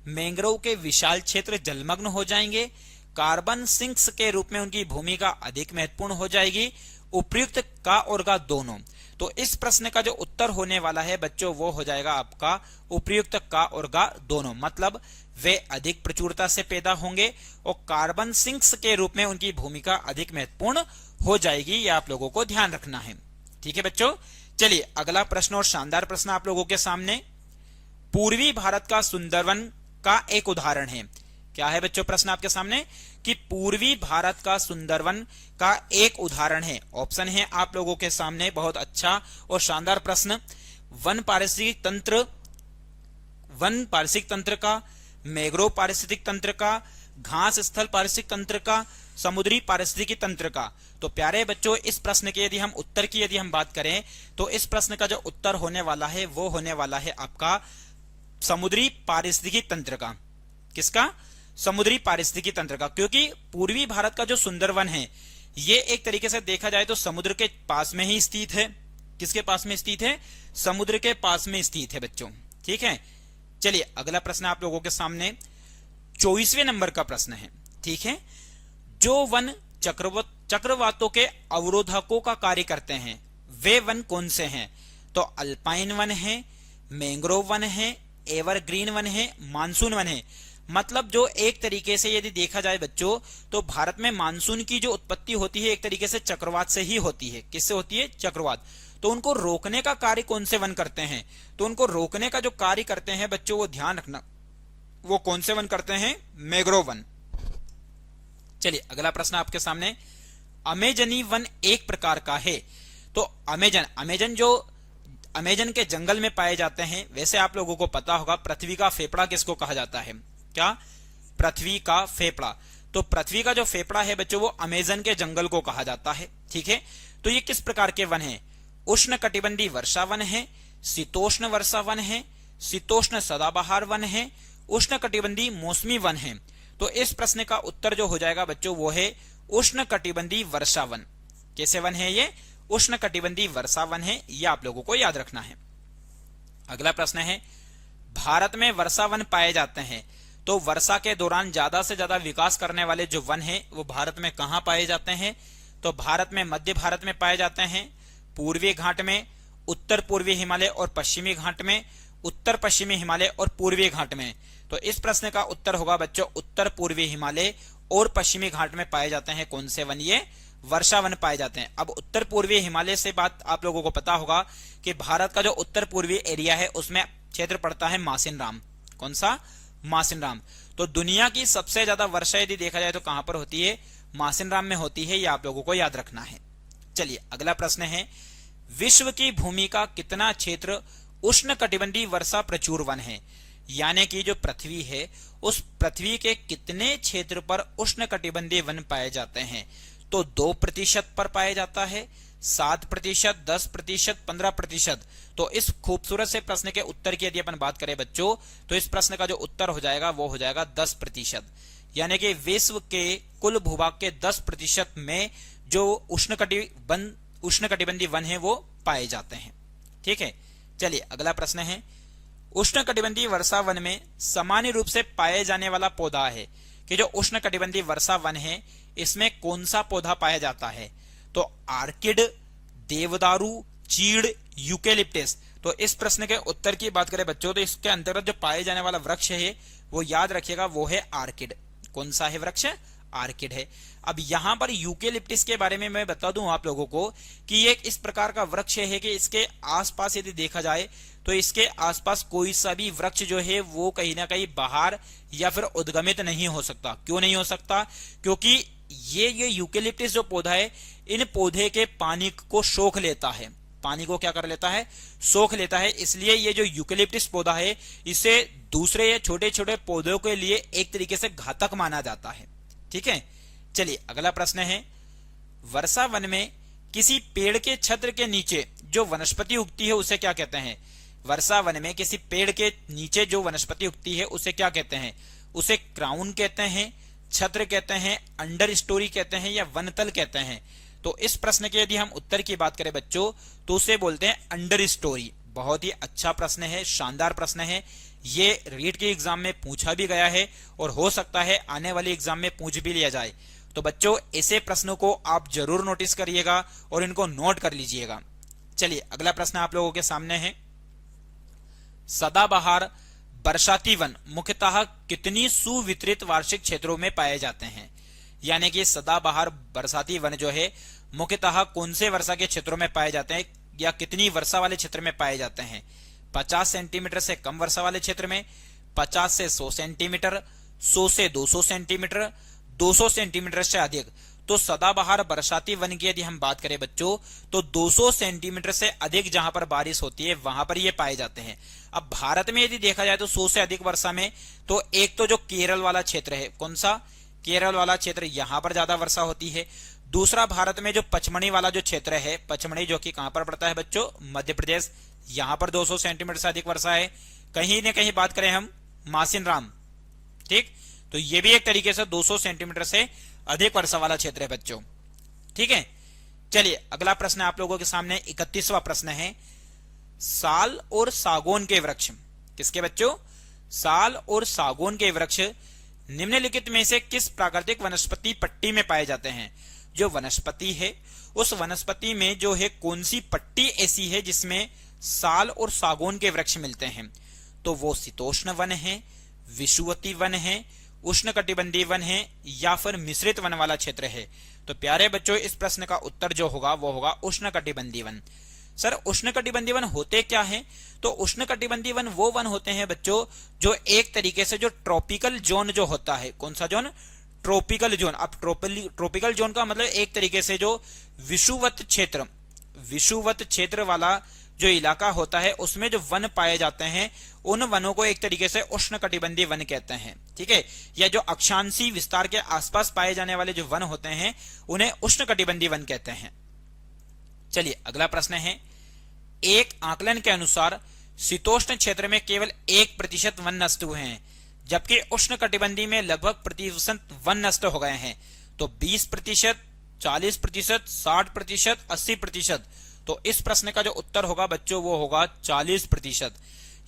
मैंग्रोव के विशाल क्षेत्र जलमग्न हो जाएंगे, कार्बन सिंक्स के रूप में उनकी भूमिका अधिक महत्वपूर्ण हो जाएगी, उपयुक्त का और का दोनों। तो इस प्रश्न का जो उत्तर होने वाला है बच्चों वो हो जाएगा आपका उपयुक्त का और का दोनों। मतलब वे अधिक प्रचुरता से पैदा होंगे और कार्बन सिंक्स के रूप में उनकी भूमिका अधिक महत्वपूर्ण हो जाएगी, ये आप लोगों को ध्यान रखना है। ठीक है बच्चों, चलिए अगला प्रश्न और शानदार प्रश्न आप लोगों के सामने, पूर्वी भारत का सुंदरवन का एक उदाहरण है। क्या है बच्चों प्रश्न आपके सामने, कि पूर्वी भारत का सुंदरवन का एक उदाहरण है। ऑप्शन है आप लोगों के सामने, बहुत अच्छा और शानदार प्रश्न, वन पारिस्थितिक तंत्र का, मैंग्रोव पारिस्थितिक तंत्र का, घास स्थल पारिस्थितिक तंत्र का, समुद्री पारिस्थितिकी तंत्र का। तो प्यारे बच्चों इस प्रश्न के यदि हम उत्तर की यदि हम बात करें तो इस प्रश्न का जो उत्तर होने वाला है वो होने वाला है आपका समुद्री पारिस्थितिकी तंत्र का। किसका, समुद्री पारिस्थितिकी तंत्र का। क्योंकि पूर्वी भारत का जो सुंदरवन है ये एक तरीके से देखा जाए तो समुद्र के पास में ही स्थित है। किसके पास में स्थित है, समुद्र के पास में स्थित है बच्चों। ठीक है, चलिए अगला प्रश्न आप लोगों के सामने 24वें नंबर का प्रश्न है। ठीक है, जो वन चक्रवातों के अवरोधकों का कार्य करते हैं वे वन कौन से हैं। तो अल्पाइन वन है, मैंग्रोव वन है, एवरग्रीन वन है, मानसून वन है। मतलब जो एक तरीके से यदि देखा जाए बच्चों तो भारत में मानसून की जो उत्पत्ति होती है एक तरीके से चक्रवात से ही होती है। किससे होती है, चक्रवात। तो उनको रोकने का कार्य कौन से वन करते हैं। तो उनको रोकने का जो कार्य करते हैं बच्चों वो ध्यान रखना, वो कौन से वन करते हैं, मैंग्रोव वन। चलिए अगला प्रश्न आपके सामने, अमेजनी वन एक प्रकार का है। तो अमेजन जो अमेजन के जंगल में पाए जाते हैं, वैसे आप लोगों को पता होगा पृथ्वी का फेफड़ा किसको कहा जाता है। क्या, पृथ्वी का फेफड़ा। तो पृथ्वी का जो फेफड़ा है बच्चों वो अमेजन के जंगल को कहा जाता है। ठीक है, तो ये किस प्रकार के वन है, उष्ण कटिबंधीय वर्षा वन है, शीतोष्ण वर्षा वन है, शीतोष्ण सदाबहार वन है, उष्ण कटिबंधीय मौसमी वन है। तो इस प्रश्न का उत्तर जो हो जाएगा बच्चों वो है उष्ण कटिबंधीय वर्षा वन। कैसे वन है ये, उष्ण कटिबंधीय वर्षा वन है, यह आप लोगों को याद रखना है। अगला प्रश्न है, भारत में वर्षा वन पाए जाते हैं तो वर्षा के दौरान ज्यादा से ज्यादा विकास करने वाले जो वन हैं वो भारत में कहां पाए जाते हैं। तो भारत में मध्य भारत में पाए जाते हैं, पूर्वी घाट में, उत्तर पूर्वी हिमालय और पश्चिमी घाट में, उत्तर पश्चिमी हिमालय और पूर्वी घाट में। तो इस प्रश्न का उत्तर होगा बच्चों उत्तर पूर्वी हिमालय और पश्चिमी घाट में पाए जाते हैं कौन से वन, ये वर्षा वन पाए जाते हैं। अब उत्तर पूर्वी हिमालय से बात आप लोगों को पता होगा कि भारत का जो उत्तर पूर्वी एरिया है उसमें क्षेत्र पड़ता है मासिनराम। कौन सा, मासिनराम। तो दुनिया की सबसे ज्यादा वर्षा यदि देखा जाए तो कहां पर होती है, मासिनराम में होती है, ये आप लोगों को याद रखना है। चलिए अगला प्रश्न है, विश्व की भूमि का कितना क्षेत्र उष्णकटिबंधीय वर्षा प्रचुर वन है, यानी कि जो पृथ्वी है उस पृथ्वी के कितने क्षेत्र पर उष्णकटिबंधीय वन पाए जाते हैं? तो 2% पर पाया जाता है, 7%, 10%, 15%। तो इस खूबसूरत से प्रश्न के उत्तर की यदि अपन बात करें बच्चों, तो इस प्रश्न का जो उत्तर हो जाएगा वो हो जाएगा 10%, यानी कि विश्व के कुल भूभाग के 10% में जो उष्णकटिबंधीय वन है वो पाए जाते हैं। ठीक है, चलिए अगला प्रश्न है, उष्णकटिबंधीय वर्षा वन में सामान्य रूप से पाए जाने वाला पौधा है कि जो उष्णकटिबंधीय वर्षा वन है इसमें कौन सा पौधा पाया जाता है? तो आर्किड, देवदारू, चीड़, यूकेलिप्टस। तो इस प्रश्न के उत्तर की बात करें बच्चों, तो इसके अंतर्गत जो पाए जाने वाला वृक्ष है वो याद रखिएगा वो है आर्किड। कौन सा है वृक्ष? आर्किड है। अब यहां पर यूकेलिप्टस के बारे में मैं बता दूं आप लोगों को कि ये इस प्रकार का वृक्ष है कि इसके आसपास यदि देखा जाए तो इसके आसपास कोई सा भी वृक्ष जो है वो कहीं ना कहीं बाहर या फिर उद्गमित नहीं हो सकता। क्यों नहीं हो सकता? क्योंकि ये यूकेलिप्टस जो पौधा है इन पौधे के पानी को सोख लेता है। पानी को क्या कर लेता है? सोख लेता है। इसलिए ये जो यूकेलिप्टस पौधा है इसे दूसरे छोटे छोटे पौधों के लिए एक तरीके से घातक माना जाता है। ठीक है, चलिए अगला प्रश्न है, वर्षा वन में किसी पेड़ के छत्र के नीचे जो वनस्पति उगती है उसे क्या कहते हैं? वर्षा वन में किसी पेड़ के नीचे जो वनस्पति उगती है उसे क्या कहते हैं? उसे क्राउन कहते हैं, छत्र कहते हैं, अंडर स्टोरी कहते हैं या वनतल कहते हैं? तो इस प्रश्न के यदि हम उत्तर की बात करें बच्चों तो उसे बोलते हैं अंडर स्टोरी। बहुत ही अच्छा प्रश्न है, शानदार प्रश्न है। ये रीट के एग्जाम में पूछा भी गया है और हो सकता है आने वाले एग्जाम में पूछ भी लिया जाए। तो बच्चों ऐसे प्रश्नों को आप जरूर नोटिस करिएगा और इनको नोट कर लीजिएगा। चलिए अगला प्रश्न आप लोगों के सामने है, सदाबहार बरसाती वन मुख्यतः कितनी सुवितरित वार्षिक क्षेत्रों में पाए जाते हैं? यानी कि सदाबहार बरसाती वन जो है मुख्यतः कौन से वर्षा के क्षेत्रों में पाए जाते हैं या कितनी वर्षा वाले क्षेत्र में पाए जाते हैं? 50 सेंटीमीटर से कम वर्षा वाले क्षेत्र में, 50 से 100 सेंटीमीटर, 100 से 200 सेंटीमीटर, 200 सेंटीमीटर से अधिक। तो सदाबहार बरसाती वन की यदि हम बात करें बच्चों तो 200 सेंटीमीटर से अधिक जहां पर बारिश होती है वहां पर ये पाए जाते हैं। अब भारत में यदि देखा जाए तो 100 से अधिक वर्षा में तो एक तो जो केरल वाला क्षेत्र है, कौन सा? केरल वाला क्षेत्र, यहां पर ज्यादा वर्षा होती है। दूसरा भारत में जो पचमढ़ी वाला जो क्षेत्र है, पचमढ़ी जो कि कहां पर पड़ता है बच्चों? मध्य प्रदेश, यहां पर 200 सेंटीमीटर से अधिक वर्षा है। कहीं न कहीं बात करें हम मासिन राम, ठीक, तो ये भी एक तरीके से 200 सेंटीमीटर से अधिक वर्षा वाला क्षेत्र है बच्चों। ठीक है, चलिए अगला प्रश्न आप लोगों के सामने 31वां प्रश्न है, साल और सागौन के वृक्ष किसके बच्चों? साल और सागौन के वृक्ष निम्नलिखित में से किस प्राकृतिक वनस्पति पट्टी में पाए जाते हैं? जो वनस्पति है उस वनस्पति में जो है कौन सी पट्टी ऐसी है जिसमें साल और सागौन के वृक्ष मिलते हैं? तो वो शीतोष्ण वन है, विषुवती वन है, उष्णकटिबंधीय वन है या फिर मिश्रित वन वाला क्षेत्र है? तो प्यारे बच्चों इस प्रश्न का उत्तर जो होगा वो होगा उष्णकटिबंधीय वन। सर उष्णकटिबंधीय वन होते क्या हैं? तो उष्णकटिबंधीय वन वो वन होते हैं बच्चों जो एक तरीके से जो ट्रॉपिकल जोन जो होता है, कौन सा जोन? Tropical zone. अब ट्रॉपिकल जोन का मतलब एक तरीके से जो विषुवत क्षेत्र वाला जो इलाका होता है उसमें जो वन पाए जाते हैं उन वनों को एक तरीके से उष्णकटिबंधीय वन कहते हैं। ठीक है, या जो अक्षांशीय विस्तार के आसपास पाए जाने वाले जो वन होते हैं उन्हें उष्णकटिबंधीय वन कहते हैं। चलिए अगला प्रश्न है, एक आकलन के अनुसार शीतोष्ण क्षेत्र में केवल 1% वन नष्ट हुए हैं जबकि उष्णकटिबंधीय में लगभग 1% वन नष्ट हो गए हैं। तो 20%, 40%, 60%, 80%। तो इस प्रश्न का जो उत्तर होगा बच्चों वो होगा 40%।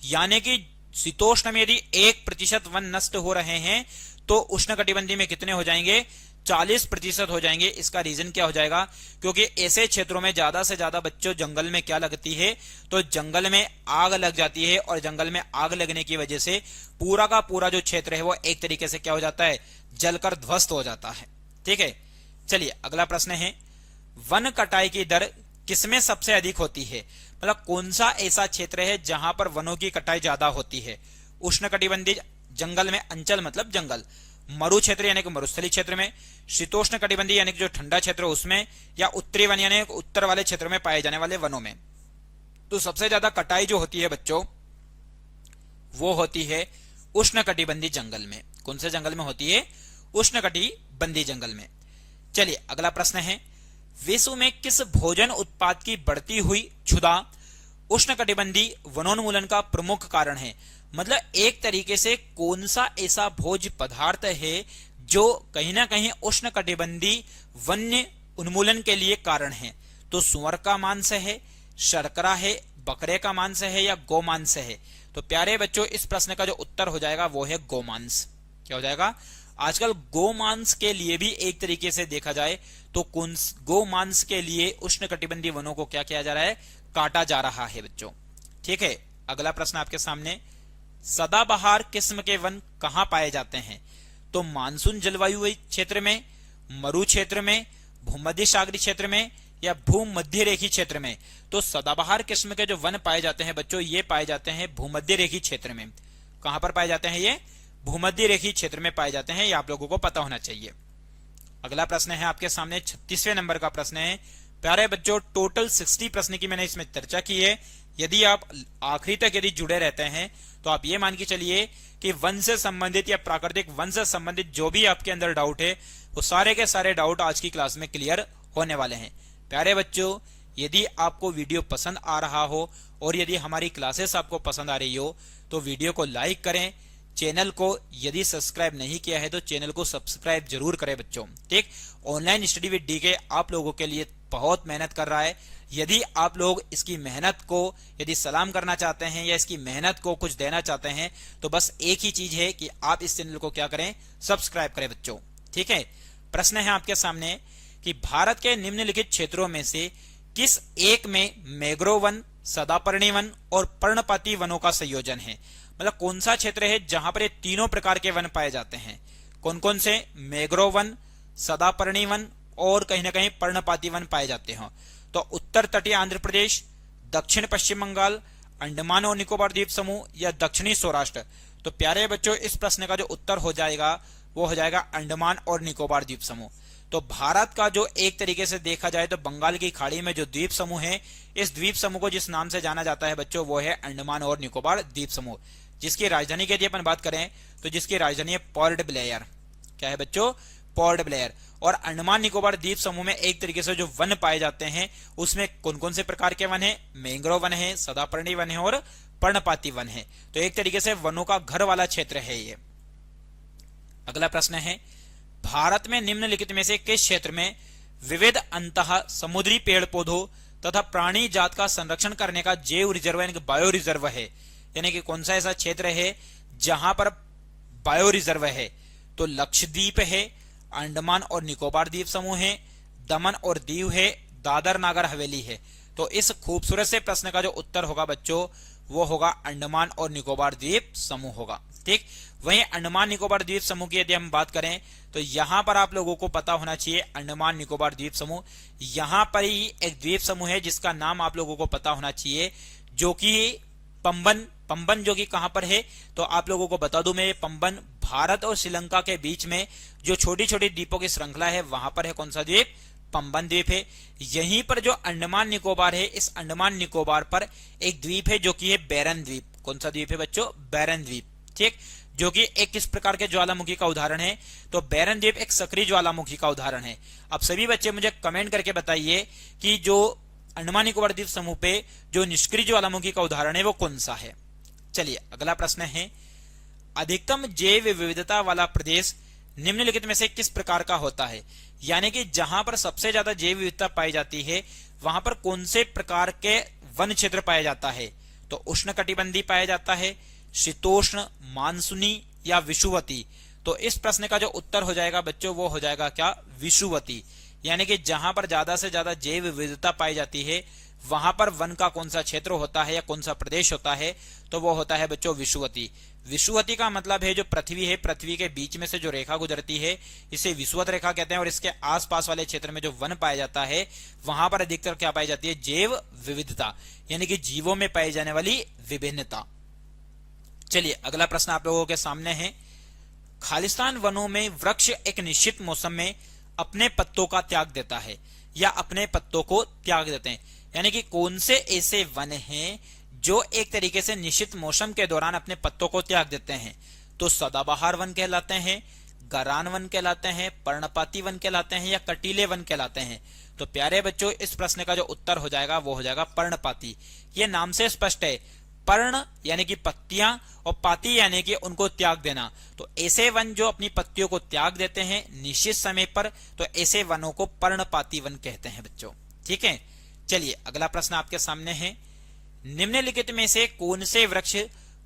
यानी कि शीतोष्ण में यदि 1% वन नष्ट हो रहे हैं तो उष्णकटिबंधीय में कितने हो जाएंगे? 40% हो जाएंगे। इसका रीजन क्या हो जाएगा? क्योंकि ऐसे क्षेत्रों में ज्यादा से ज्यादा बच्चों जंगल में क्या लगती है? तो जंगल में आग लग जाती है और जंगल में आग लगने की वजह से पूरा का पूरा जो क्षेत्र है वो एक तरीके से क्या हो जाता है? जलकर ध्वस्त हो जाता है। ठीक है, चलिए अगला प्रश्न है, वन कटाई की दर किसमें सबसे अधिक होती है? मतलब कौन सा ऐसा क्षेत्र है जहां पर वनों की कटाई ज्यादा होती है? उष्णकटिबंधीय जंगल में, अंचल मतलब जंगल, मरु क्षेत्र यानी कि मरुस्थलीय क्षेत्र में, शीतोष्ण कटिबंधीय यानी कि जो ठंडा क्षेत्र उसमें, या उत्तरी वन यानी उत्तर वाले क्षेत्र में पाए जाने वाले वनों में? तो सबसे ज्यादा कटाई जो होती है बच्चों वो होती है उष्णकटिबंधीय जंगल में। कौन से जंगल में होती है? उष्णकटिबंधीय जंगल में। चलिए अगला प्रश्न है, विश्व में किस भोजन उत्पाद की बढ़ती हुई क्षुधा उष्णकटिबंधीय वनोन्मूलन का प्रमुख कारण है? मतलब एक तरीके से कौन सा ऐसा भोज्य पदार्थ है जो कहीं ना कहीं उष्णकटिबंधीय वन्य उन्मूलन के लिए कारण है? तो सुअर का मांस है, शर्करा है, बकरे का मांस है या गोमांस है? तो प्यारे बच्चों इस प्रश्न का जो उत्तर हो जाएगा वो है गोमांस। क्या हो जाएगा? आजकल गोमांस के लिए भी एक तरीके से देखा जाए तो गोमांस के लिए उष्णकटिबंधीय वनों को क्या किया जा रहा है? काटा जा रहा है बच्चों। ठीक है, अगला प्रश्न आपके सामने, सदाबहार किस्म के वन कहां पाए जाते हैं? तो मानसून जलवायु क्षेत्र में, मरु क्षेत्र में, भूमध्य सागरीय क्षेत्र में या भूमध्य रेखीय क्षेत्र में? तो सदाबहार किस्म के जो वन पाए जाते हैं बच्चों ये पाए जाते हैं भूमध्य रेखीय क्षेत्र में। कहां पर पाए जाते हैं? ये भूमध्य रेखीय क्षेत्र में पाए जाते हैं, ये आप लोगों को पता होना चाहिए। अगला प्रश्न है आपके सामने 36वें नंबर का प्रश्न है। प्यारे बच्चों टोटल 60 प्रश्न की मैंने इसमें चर्चा की है। यदि आप आखिरी तक यदि जुड़े रहते हैं तो आप ये मान के चलिए कि वन से संबंधित या प्राकृतिक वन से संबंधित जो भी आपके अंदर डाउट है वो सारे के सारे डाउट आज की क्लास में क्लियर होने वाले हैं। प्यारे बच्चों यदि आपको वीडियो पसंद आ रहा हो और यदि हमारी क्लासेस आपको पसंद आ रही हो तो वीडियो को लाइक करें, चैनल को यदि सब्सक्राइब नहीं किया है तो चैनल को सब्सक्राइब जरूर करें बच्चों। ठीक, ऑनलाइन स्टडी विद डीके आप लोगों के लिए बहुत मेहनत कर रहा है। यदि आप लोग इसकी मेहनत को यदि सलाम करना चाहते हैं या इसकी मेहनत को कुछ देना चाहते हैं तो बस एक ही चीज है कि आप इस चैनल को क्या करें? सब्सक्राइब करें बच्चों। ठीक है, प्रश्न है आपके सामने कि भारत के निम्नलिखित क्षेत्रों में से किस एक में मैंग्रोव वन, सदापर्णी वन और पर्णपाती वनों का संयोजन है? मतलब कौन सा क्षेत्र है जहां पर ये तीनों प्रकार के वन पाए जाते हैं? कौन कौन से? मैंग्रोव वन, सदापर्णी वन और कहीं ना कहीं पर्णपाती वन पाए जाते हैं। तो उत्तर तटीय आंध्र प्रदेश, दक्षिण पश्चिम बंगाल, अंडमान और निकोबार द्वीप समूह या दक्षिणी सौराष्ट्र? तो प्यारे बच्चों इस प्रश्न का जो उत्तर हो जाएगा वो हो जाएगा अंडमान और निकोबार द्वीप समूह। तो भारत का जो एक तरीके से देखा जाए तो बंगाल की खाड़ी में जो द्वीप समूह है, इस द्वीप समूह को जिस नाम से जाना जाता है बच्चों वो है अंडमान और निकोबार द्वीप समूह, जिसकी राजधानी की यदि अपन बात करें तो जिसकी राजधानी है पोर्ट ब्लेयर। क्या है बच्चों? Port Blair. और अंडमान निकोबार द्वीप समूह में एक तरीके से जो वन पाए जाते हैं उसमें कौन कौन से प्रकार के वन है? मैंग्रोव वन है, सदापर्णी वन है और पर्णपाती वन है। तो एक तरीके से वनों का घर वाला क्षेत्र है ये। अगला प्रश्न है, भारत में निम्नलिखित में से किस क्षेत्र में विविध अंतः समुद्री पेड़ पौधों तथा प्राणी जात का संरक्षण करने का जैव रिजर्व यानी कि बायो रिजर्व है? यानी कि कौन सा ऐसा क्षेत्र है जहां पर बायो रिजर्व है? तो लक्षद्वीप है, अंडमान और निकोबार द्वीप समूह है, दमन और दीव है, दादर नागर हवेली है। तो इस खूबसूरत से प्रश्न का जो उत्तर होगा बच्चों वो होगा अंडमान और निकोबार द्वीप समूह होगा। ठीक, वहीं अंडमान निकोबार द्वीप समूह की यदि हम बात करें तो यहां पर आप लोगों को पता होना चाहिए अंडमान निकोबार द्वीप समूह, यहां पर ही एक द्वीप समूह है जिसका नाम आप लोगों को पता होना चाहिए जो कि पंबन जो कि कहां पर है? तो आप लोगों को बता दूं मैं, पंबन भारत और श्रीलंका के बीच में जो छोटी छोटी द्वीपों की श्रृंखला है वहां पर है कौन सा द्वीप? पंबन द्वीप है। यहीं पर जो अंडमान निकोबार है, इस अंडमान निकोबार पर एक द्वीप है जो कि है बैरन द्वीप। कौन सा द्वीप है बच्चों? बैरन द्वीप। ठीक, जो कि एक किस प्रकार के ज्वालामुखी का उदाहरण है? तो बैरन द्वीप एक सक्रिय ज्वालामुखी का उदाहरण है। अब सभी बच्चे मुझे कमेंट करके बताइए कि जो अंडमान निकोबार द्वीप समूह पे जो निष्क्रिय ज्वालामुखी का उदाहरण है वो कौन सा है? चलिए अगला प्रश्न है, अधिकतम जैव विविधता वाला प्रदेश निम्नलिखित में से किस प्रकार का होता है? यानी कि जहां पर सबसे ज्यादा जैव विविधता पाई जाती है वहां पर कौन से प्रकार के वन क्षेत्र पाया जाता है? तो उष्णकटिबंधीय पाया जाता है, शीतोष्ण, मानसूनी या विषुवती? तो इस प्रश्न का जो उत्तर हो जाएगा बच्चों वो हो जाएगा क्या? विषुवती। यानी कि जहां पर ज्यादा से ज्यादा जैव विविधता पाई जाती है वहां पर वन का कौन सा क्षेत्र होता है या कौन सा प्रदेश होता है? तो वो होता है बच्चों विषुवती। विषुवती का मतलब है जो पृथ्वी है, पृथ्वी के बीच में से जो रेखा गुजरती है इसे विषुवत रेखा कहते हैं। और इसके आसपास वाले क्षेत्र में जो वन पाया जाता है वहां पर अधिकतर क्या पाई जाती है? जैव विविधता, यानी कि जीवों में पाई जाने वाली विभिन्नता। चलिए अगला प्रश्न आप लोगों के सामने है, खालिस्तान वनों में वृक्ष एक निश्चित मौसम में अपने पत्तों का त्याग देता है या अपने पत्तों को त्याग देते हैं? यानी कि कौन से ऐसे वन हैं जो एक तरीके से निश्चित मौसम के दौरान अपने पत्तों को त्याग देते हैं? तो सदाबहार वन कहलाते हैं, गरान वन कहलाते हैं, पर्णपाती वन कहलाते हैं या कटीले वन कहलाते हैं? तो प्यारे बच्चों, इस प्रश्न का जो उत्तर हो जाएगा वो हो जाएगा पर्णपाती। ये नाम से स्पष्ट है, पर्ण यानी कि पत्तियां और पाती यानी कि उनको त्याग देना। तो ऐसे वन जो अपनी पत्तियों को त्याग देते हैं निश्चित समय पर, तो ऐसे वनों को पर्णपाती वन कहते हैं बच्चों। ठीक है, चलिए अगला प्रश्न आपके सामने है। निम्नलिखित में से कौन से वृक्ष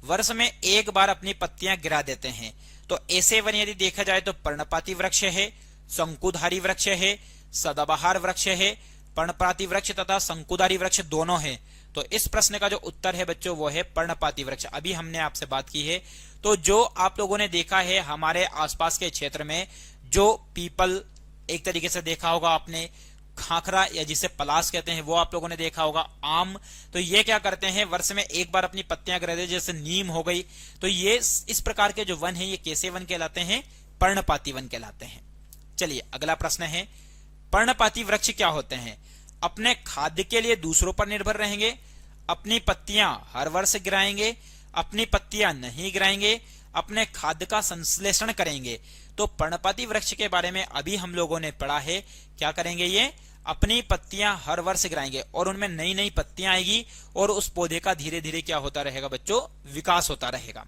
वर्ष में एक बार अपनी पत्तियां गिरा देते हैं? तो ऐसे वन यदि देखा जाए तो पर्णपाती वृक्ष है, शंकुधारी वृक्ष है, सदाबहार वृक्ष है, पर्णपाती वृक्ष तथा शंकुधारी वृक्ष दोनों है। तो इस प्रश्न का जो उत्तर है बच्चों वो है पर्णपाती वृक्ष। अभी हमने आपसे बात की है, तो जो आप लोगों ने देखा है हमारे आसपास के क्षेत्र में जो पीपल एक तरीके से देखा होगा आपने, खाखरा या जिसे पलास कहते हैं वो आप लोगों ने देखा होगा, आम, तो ये क्या करते हैं वर्ष में एक बार अपनी पत्तियां गिरा देते हैं, जैसे नीम हो गई। तो ये इस प्रकार के जो वन है ये कैसे वन कहलाते हैं? पर्णपाती वन कहलाते हैं। चलिए अगला प्रश्न है, पर्णपाती वृक्ष क्या होते हैं? अपने खाद्य के लिए दूसरों पर निर्भर रहेंगे, अपनी पत्तियां हर वर्ष गिराएंगे, अपनी पत्तियां नहीं गिराएंगे, अपने खाद्य का संश्लेषण करेंगे। तो पर्णपाती वृक्ष के बारे में अभी हम लोगों ने पढ़ा है, क्या करेंगे ये? अपनी पत्तियां हर वर्ष गिराएंगे और उनमें नई नई पत्तियां आएगी और उस पौधे का धीरे धीरे क्या होता रहेगा बच्चों? विकास होता रहेगा।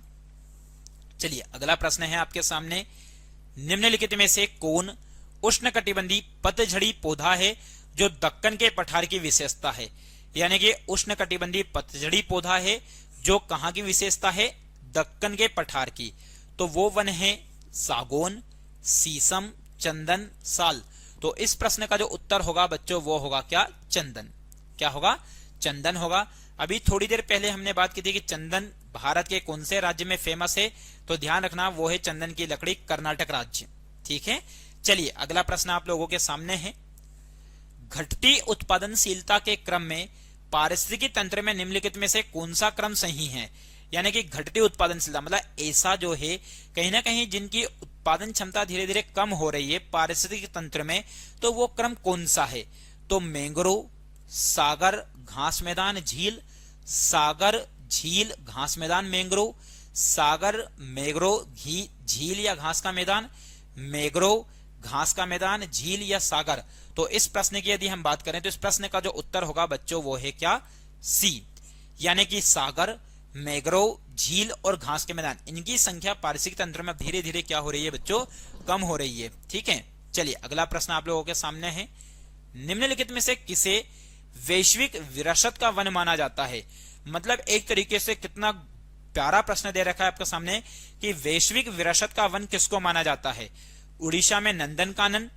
चलिए अगला प्रश्न है आपके सामने, निम्नलिखित में से कौन उष्णकटिबंधीय पतझड़ी पौधा है जो दक्कन के पठार की विशेषता है? यानी कि उष्णकटिबंधीय पतझड़ी पौधा है जो कहां की विशेषता है? दक्कन के पठार की। तो वो वन है सागौन, शीशम, चंदन, साल। तो इस प्रश्न का जो उत्तर होगा बच्चों वो होगा क्या? चंदन। क्या होगा? चंदन होगा। अभी थोड़ी देर पहले हमने बात की थी कि चंदन भारत के कौन से राज्य में फेमस है, तो ध्यान रखना वो है चंदन की लकड़ी कर्नाटक राज्य। ठीक है, चलिए अगला प्रश्न आप लोगों के सामने है, घटती उत्पादनशीलता के क्रम में पारिस्थितिकी तंत्र में निम्नलिखित में से कौन सा क्रम सही है? यानी कि घटती उत्पादनशीलता मतलब ऐसा जो है कहीं ना कहीं जिनकी उत्पादन क्षमता धीरे धीरे कम हो रही है पारिस्थितिकी तंत्र में, तो वो क्रम कौन सा है? तो मैंग्रोव, सागर, घास मैदान, झील, सागर, झील, घास मैदान, मैंग्रोव, सागर, मैंग्रोव, झील या घास का मैदान, मैंग्रोव, घास का मैदान, झील या सागर। तो इस प्रश्न की यदि हम बात करें तो इस प्रश्न का जो उत्तर होगा बच्चों वो है क्या? सी, यानी कि सागर, मैंग्रोव, झील और घास के मैदान, इनकी संख्या पारिस्थितिक तंत्र में धीरे धीरे क्या हो रही है बच्चों? कम हो रही है। ठीक है, चलिए अगला प्रश्न आप लोगों के सामने है, निम्नलिखित में से किसे वैश्विक विरासत का वन माना जाता है? मतलब एक तरीके से कितना प्यारा प्रश्न दे रखा है आपके सामने कि वैश्विक विरासत का वन किसको माना जाता है? उड़ीसा में नंदनकानन,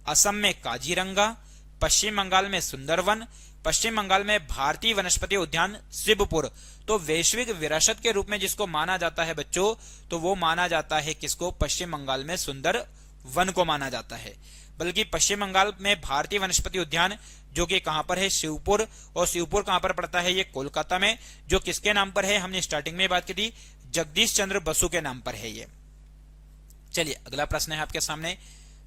असम में काजीरंगा, पश्चिम बंगाल में सुंदरवन, पश्चिम बंगाल में भारतीय वनस्पति उद्यान शिवपुर। तो वैश्विक विरासत के रूप में जिसको माना जाता है बच्चों, तो वो माना जाता है किसको? पश्चिम बंगाल में सुंदर वन को माना जाता है। बल्कि पश्चिम बंगाल में भारतीय वनस्पति उद्यान जो कि कहां पर है? शिवपुर। और शिवपुर कहां पर पड़ता है? ये कोलकाता में। जो किसके नाम पर है? हमने स्टार्टिंग में बात की थी, जगदीश चंद्र बसु के नाम पर है ये। चलिए अगला प्रश्न है आपके सामने,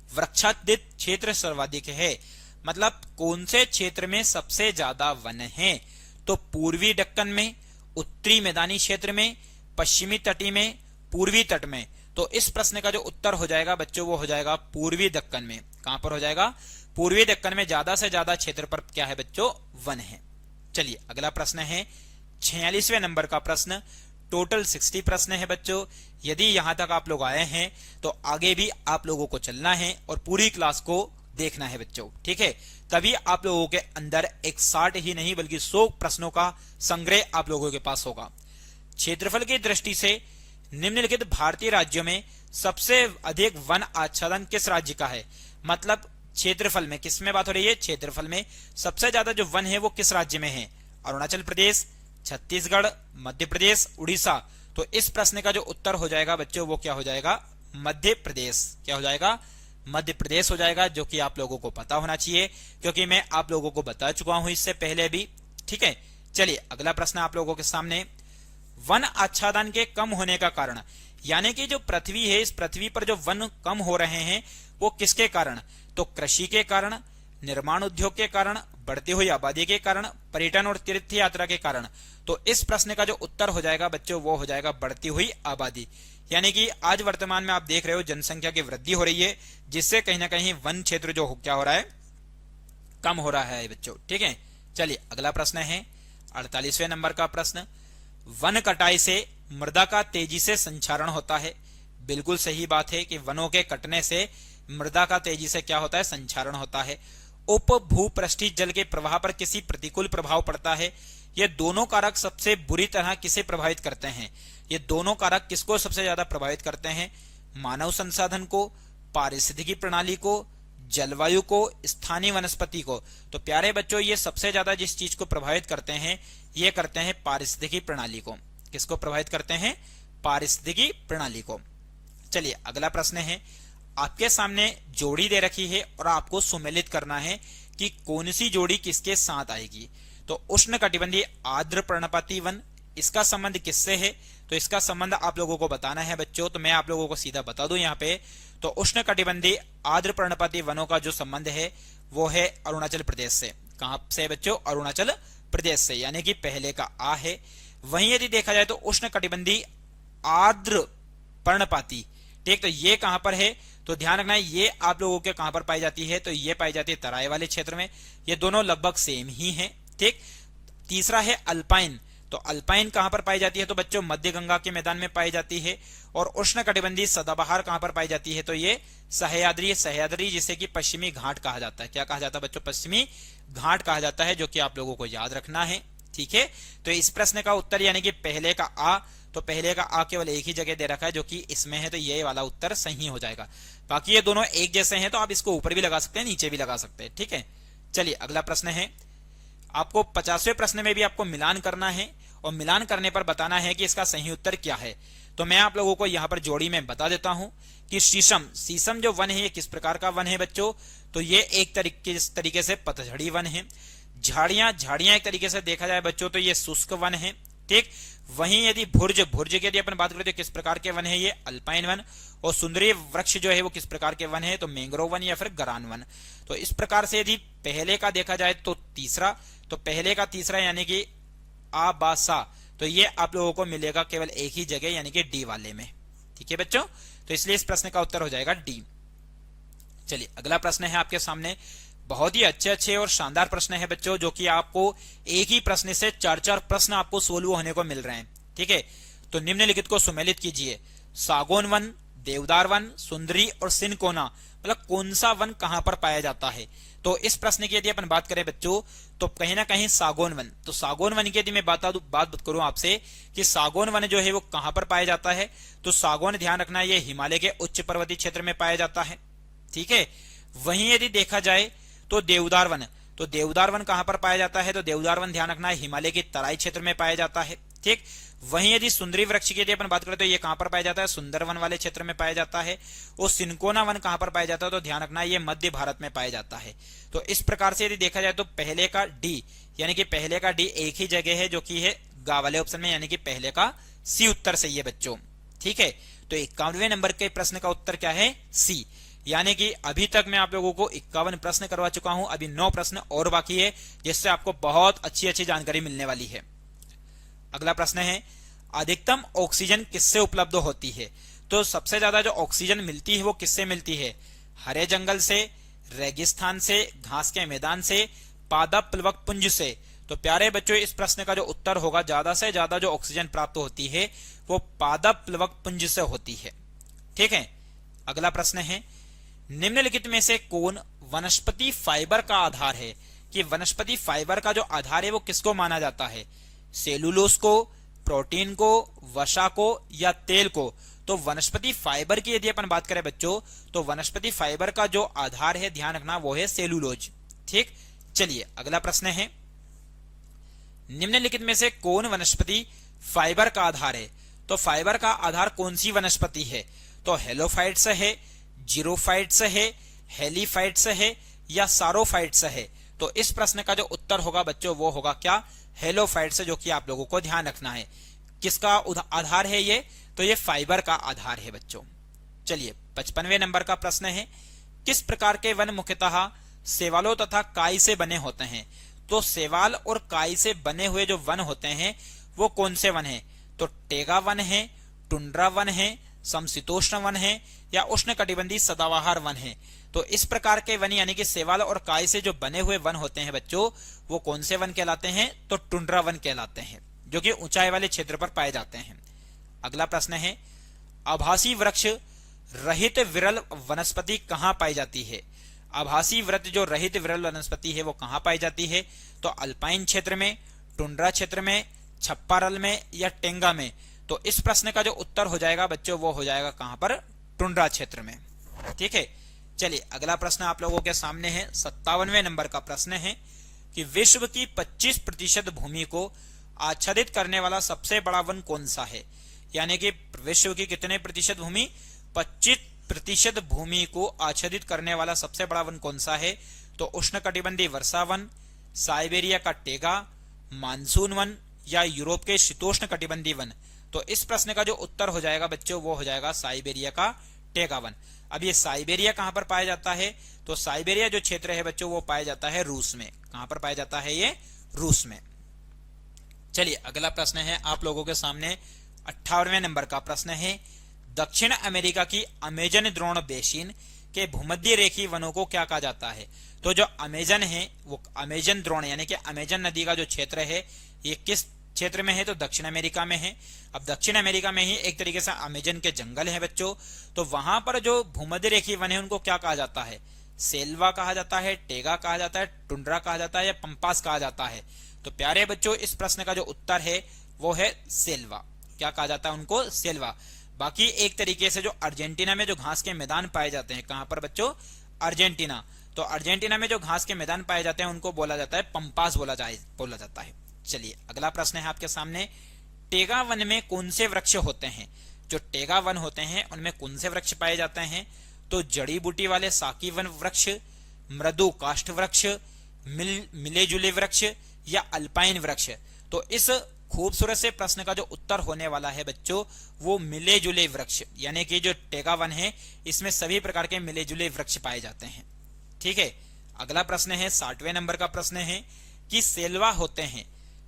वृक्षाच्छादित क्षेत्र सर्वाधिक है, मतलब कौन से क्षेत्र में सबसे ज्यादा वन है? तो पूर्वी दक्कन में, उत्तरी मैदानी क्षेत्र में, पश्चिमी तटी में, पूर्वी तट में। तो इस प्रश्न का जो उत्तर हो जाएगा बच्चों वो हो जाएगा पूर्वी दक्कन में। कहां पर हो जाएगा? पूर्वी दक्कन में ज्यादा से ज्यादा क्षेत्र पर क्या है बच्चों? वन है। चलिए अगला प्रश्न है 46वें नंबर का प्रश्न। टोटल 60 प्रश्न है बच्चों। यदि यहां तक आप लोग आए हैं तो आगे भी आप लोगों को चलना है और पूरी क्लास को देखना है बच्चों। ठीक है, तभी आप लोगों के अंदर एक 60 ही नहीं बल्कि 100 प्रश्नों का संग्रह आप लोगों के पास होगा। क्षेत्रफल की दृष्टि से निम्नलिखित भारतीय राज्यों में सबसे अधिक वन आच्छादन किस राज्य का है? मतलब क्षेत्रफल में, किस में बात हो रही है? क्षेत्रफल में सबसे ज्यादा जो वन है वो किस राज्य में है? अरुणाचल प्रदेश, छत्तीसगढ़, मध्य प्रदेश, उड़ीसा। तो इस प्रश्न का जो उत्तर हो जाएगा बच्चों वो क्या हो जाएगा? मध्य प्रदेश। क्या हो जाएगा? मध्य प्रदेश हो जाएगा, जो कि आप लोगों को पता होना चाहिए क्योंकि मैं आप लोगों को बता चुका हूं इससे पहले भी। ठीक है, चलिए अगला प्रश्न आप लोगों के सामने, वन आच्छादन के कम होने का कारण, यानी कि जो पृथ्वी है इस पृथ्वी पर जो वन कम हो रहे हैं वो किसके कारण? तो कृषि के कारण, निर्माण उद्योग के कारण, बढ़ती हुई आबादी के कारण, पर्यटन और तीर्थ यात्रा के कारण। तो इस प्रश्न का जो उत्तर हो जाएगा बच्चों वो हो जाएगा बढ़ती हुई आबादी। यानी कि आज वर्तमान में आप देख रहे हो जनसंख्या की वृद्धि हो रही है, जिससे कहीं ना कहीं वन क्षेत्र जो क्या हो रहा है, कम हो रहा है बच्चों। ठीक है, चलिए अगला प्रश्न है 48वें नंबर का प्रश्न। वन कटाई से मृदा का तेजी से संक्षारण होता है। बिल्कुल सही बात है कि वनों के कटने से मृदा का तेजी से क्या होता है, संक्षारण होता है। उप भूपृष्ठीय जल के प्रवाह पर किसी प्रतिकूल प्रभाव पड़ता है। ये दोनों कारक सबसे बुरी तरह किसे प्रभावित करते हैं? ये दोनों कारक किसको सबसे ज्यादा प्रभावित करते हैं? मानव संसाधन को, पारिस्थितिकी प्रणाली को, जलवायु को, स्थानीय वनस्पति को। तो प्यारे बच्चों ये सबसे ज्यादा जिस चीज को प्रभावित करते हैं ये करते हैं पारिस्थितिकी प्रणाली को। किसको प्रभावित करते हैं? पारिस्थितिकी प्रणाली को। चलिए अगला प्रश्न है, आपके सामने जोड़ी दे रखी है और आपको सुमेलित करना है कि कौन सी जोड़ी किसके साथ आएगी। तो उष्णकटिबंधीय आर्द्र पर्णपाती वन, इसका संबंध किससे है? तो इसका संबंध आप लोगों को बताना है बच्चों। तो मैं आप लोगों को सीधा बता दूं यहाँ पे। तो उष्णकटिबंधीय आर्द्र पर्णपाती वनों का जो संबंध है वो है अरुणाचल प्रदेश से। कहां से बच्चों? अरुणाचल प्रदेश से, यानी कि पहले का आ है। वहीं यदि देखा जाए तो उष्णकटिबंधीय आर्द्र पर्णपाती, ठीक, तो ये कहां पर है? तो ध्यान रखना है ये आप लोगों के कहां पर पाई जाती है? तो ये पाई जाती है तराई वाले क्षेत्र में। ये दोनों लगभग सेम ही हैं। ठीक, तीसरा है अल्पाइन। तो अल्पाइन कहां पर पाई जाती है? तो बच्चों मध्य गंगा के मैदान में पाई जाती है। और उष्णकटिबंधीय सदाबहार कहां पर पाई जाती है? तो ये सह्याद्री, सह्याद्री जिसे कि पश्चिमी घाट कहा जाता है। क्या कहा जाता है बच्चों? पश्चिमी घाट कहा जाता है, जो कि आप लोगों को याद रखना है। ठीक है, तो इस प्रश्न का उत्तर यानी कि पहले का आ, तो पहले का आ केवल एक ही जगह दे रखा है जो कि इसमें है, तो ये वाला उत्तर सही हो जाएगा। बाकी ये दोनों एक जैसे हैं तो आप इसको ऊपर भी लगा सकते हैं, नीचे भी लगा सकते हैं। ठीक है, चलिए अगला प्रश्न है, आपको 50वें प्रश्न में भी आपको मिलान करना है और मिलान करने पर बताना है कि इसका सही उत्तर क्या है। तो मैं आप लोगों को यहां पर जोड़ी में बता देता हूं कि शीशम, शीशम जो वन है ये किस प्रकार का वन है बच्चों? तो ये एक तरीके से पतझड़ी वन है। झाड़ियां, झाड़ियां एक तरीके से देखा जाए बच्चों तो ये शुष्क वन है। ठीक, वहीं यदि भुर्ज, भुर्ज की यदि अपन बात करें तो किस प्रकार के वन है? ये अल्पाइन वन। और सुंदरी वृक्ष जो है वो किस प्रकार के वन है? तो मैंग्रोव वन या फिर गरान वन। तो इस प्रकार से यदि पहले का देखा जाए तो तीसरा, तो पहले का तीसरा यानी कि आबासा, तो ये आप लोगों को मिलेगा केवल एक ही जगह यानी कि डी वाले में। ठीक है बच्चों, तो इसलिए इस प्रश्न का उत्तर हो जाएगा डी। चलिए अगला प्रश्न है आपके सामने, बहुत ही अच्छे और शानदार प्रश्न है बच्चों, जो कि आपको एक ही प्रश्न से 4-4 प्रश्न आपको सोल्व होने को मिल रहे हैं। ठीक है, तो निम्नलिखित को सुमेलित कीजिए। सागौन वन, देवदार वन, सुंदरी और सिनकोना, मतलब कौन सा वन कहां पर पाया जाता है? तो इस प्रश्न की यदि अपन बात करें बच्चों तो कहीं ना कहीं सागौन वन। तो सागौन वन की यदि मैं बात करूं आपसे कि सागौन वन जो है वो कहां पर पाया जाता है, तो सागौन ध्यान रखना ये हिमालय के उच्च पर्वतीय क्षेत्र में पाया जाता है। ठीक है, वहीं यदि देखा जाए तो देवदार वन, तो देवदार वन कहां पर पाया जाता है? तो देवदार वन ध्यान रखना है हिमालय के तराई क्षेत्र में पाया जाता है। ठीक, वहीं यदि सुंदरी वृक्ष की यदि अपन बात करें तो ये कहां पर पाया जाता है? सुंदरवन वाले क्षेत्र में पाया जाता है। और सिनकोना वन कहां पर पाया जाता है? तो ध्यान रखना ये मध्य भारत में पाया जाता है। तो इस प्रकार से यदि देखा जाए तो पहले का डी, यानी कि पहले का डी एक ही जगह है जो कि है गा वाले ऑप्शन में, यानी कि पहले का सी उत्तर सही है बच्चों। ठीक है, तो 51वें नंबर के प्रश्न का उत्तर क्या है? सी। यानी कि अभी तक मैं आप लोगों को 51 प्रश्न करवा चुका हूं, अभी 9 प्रश्न और बाकी है, जिससे आपको बहुत अच्छी जानकारी मिलने वाली है। अगला प्रश्न है, अधिकतम ऑक्सीजन किससे उपलब्ध होती है? तो सबसे ज्यादा जो ऑक्सीजन मिलती है वो किससे मिलती है? हरे जंगल से, रेगिस्तान से, घास के मैदान से, पादप प्लवक पुंज से। तो प्यारे बच्चों इस प्रश्न का जो उत्तर होगा, ज्यादा से ज्यादा जो ऑक्सीजन प्राप्त होती है वो पादप प्लवक पुंज से होती है। ठीक है, अगला प्रश्न है, निम्नलिखित में से कौन वनस्पति फाइबर का आधार है? कि वनस्पति फाइबर का जो आधार है वो किसको माना जाता है? सेलुलोज को, प्रोटीन को, वसा को या तेल को? तो वनस्पति फाइबर की यदि अपन बात करें बच्चों तो वनस्पति फाइबर का जो आधार है ध्यान रखना वो है सेलुलोज। ठीक, चलिए अगला प्रश्न है, निम्नलिखित में से कौन वनस्पति फाइबर का आधार है? तो फाइबर का आधार कौन सी वनस्पति है? तो हेलोफाइट्स है, जीरोफाइट्स है, हेलीफाइट्स है या सारोफाइट्स है? तो इस प्रश्न का जो उत्तर होगा बच्चों वो होगा क्या? हेलोफाइट्स, जो कि आप लोगों को ध्यान रखना है। किसका आधार है ये? तो ये फाइबर का आधार है बच्चों। चलिए 55वें नंबर का प्रश्न है, किस प्रकार के वन मुख्यतः सेवालों तथा काई से बने होते हैं। तो सेवाल और काई से बने हुए जो वन होते हैं वो कौन से वन हैं? तो टेगा वन है, टुंड्रा वन है, समशीतोष्ण वन है या उष्णकटिबंधीय सदाबहार वन है। तो इस प्रकार के वन यानी कि सेवाल और काई से जो बने हुए वन होते हैं बच्चों, वो कौन से वन कहलाते हैं? तो टुंड्रा वन कहलाते हैं, जो कि ऊंचाई वाले क्षेत्र पर पाए जाते हैं। अगला प्रश्न है, आभासी वृक्ष रहित विरल वनस्पति कहाँ पाई जाती है? आभासी वृक्ष जो रहित विरल वनस्पति है वो कहाँ पाई जाती है? तो अल्पाइन क्षेत्र में, टुंड्रा क्षेत्र में, छप्पारल में या टेंगा में। तो इस प्रश्न का जो उत्तर हो जाएगा बच्चों वो हो जाएगा कहां पर? टुंड्रा क्षेत्र में। ठीक है, चलिए अगला प्रश्न आप लोगों के सामने है। 57वें नंबर का प्रश्न है कि विश्व की 25% भूमि को आच्छादित करने वाला सबसे बड़ा वन कौन सा है? यानी कि विश्व की कितने प्रतिशत भूमि? 25% भूमि को आच्छादित करने वाला सबसे बड़ा वन कौन सा है? तो उष्णकटिबंधीय वर्षा वन, साइबेरिया का टेगा, मानसून वन या यूरोप के शीतोष्ण कटिबंधीय वन। तो इस प्रश्न का जो उत्तर हो जाएगा बच्चों वो हो जाएगा साइबेरिया का टेगा वन। अब ये साइबेरिया कहां पर पाया जाता है? तो साइबेरिया जो क्षेत्र है बच्चों वो पाया जाता है रूस में। कहां पर पाया जाता है ये? रूस में। चलिए अगला प्रश्न है आप लोगों के सामने 58वें नंबर का प्रश्न है, दक्षिण अमेरिका की अमेजन द्रोण बेसिन के भूमध्य रेखीय वनों को क्या कहा जाता है? तो जो अमेजन है वो अमेजन द्रोण यानी कि अमेजन नदी का जो क्षेत्र है ये किस क्षेत्र में है? तो दक्षिण अमेरिका में है। अब दक्षिण अमेरिका में ही एक तरीके से अमेजन के जंगल है बच्चों। तो वहां पर जो भूमध्य रेखीय वन है उनको क्या कहा जाता है? सेल्वा कहा जाता है, टेगा कहा जाता है, टुंड्रा कहा जाता है या पंपास कहा जाता है? तो प्यारे बच्चों इस प्रश्न का जो उत्तर है वो है सेल्वा। क्या कहा जाता है उनको? सेल्वा। बाकी एक तरीके से जो अर्जेंटीना में जो घास के मैदान पाए जाते हैं, कहां पर बच्चों? अर्जेंटीना। तो अर्जेंटीना में जो घास के मैदान पाए जाते हैं उनको बोला जाता है पंपास बोला जाता है। चलिए अगला प्रश्न है आपके सामने, टेगा वन में कौन से वृक्ष होते हैं? जो टेगा वन होते हैं उनमें कौन से वृक्ष पाए जाते हैं? तो जड़ी बूटी वाले साकी वन वृक्ष, मृदु काष्ठ वृक्ष, मिले जुले वृक्ष या अल्पाइन वृक्ष। तो इस खूबसूरत से प्रश्न का जो उत्तर होने वाला है बच्चों वो मिले जुले वृक्ष, यानी कि जो टेगा वन है इसमें सभी प्रकार के मिले जुले वृक्ष पाए जाते हैं। ठीक है, अगला प्रश्न है 60वें नंबर का प्रश्न है कि सेल्वा होते हैं,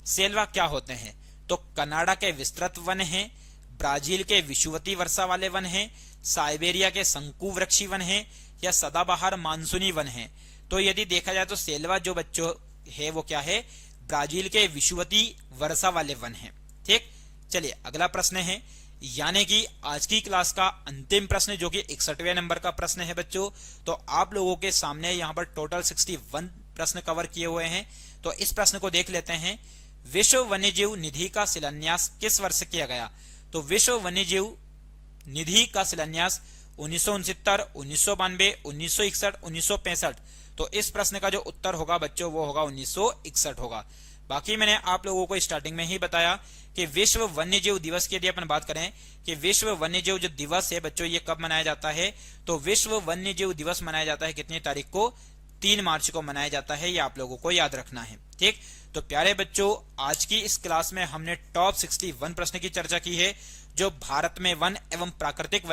सेल्वा क्या होते हैं? तो कनाडा के विस्तृत वन है, ब्राजील के विषुवती वर्षा वाले वन है, साइबेरिया के शंकु वृक्षी वन है या सदाबहार मानसूनी वन है। तो यदि देखा जाए तो सेल्वा जो बच्चों है वो क्या है? ब्राजील के विषुवती वर्षा वाले वन है। ठीक, चलिए अगला प्रश्न है, यानी कि आज की क्लास का अंतिम प्रश्न जो कि 61वें नंबर का प्रश्न है बच्चों। तो आप लोगों के सामने यहाँ पर टोटल 61 प्रश्न कवर किए हुए हैं। तो इस प्रश्न को देख लेते हैं, विश्व वन्यजीव निधि का शिलान्यास किस वर्ष किया गया? तो विश्व वन्यजीव निधि का शिलान्यास 1969, 1992, 1961, 1965। तो इस प्रश्न का जो उत्तर होगा बच्चों वो होगा 1961 होगा। बाकी मैंने आप लोगों को स्टार्टिंग में ही बताया कि विश्व वन्यजीव दिवस की यदि अपन बात करें कि विश्व वन्यजीव जो दिवस है बच्चों ये कब मनाया जाता है? तो विश्व वन्यजीव दिवस मनाया जाता है कितनी तारीख को? 3 मार्च को मनाया जाता है। ये आप लोगों को याद रखना है। ठीक, तो प्यारे बच्चों आज की इस क्लास में हमने टॉप 61 प्रश्न की चर्चा की है जो भारत में वन एवं प्राकृतिक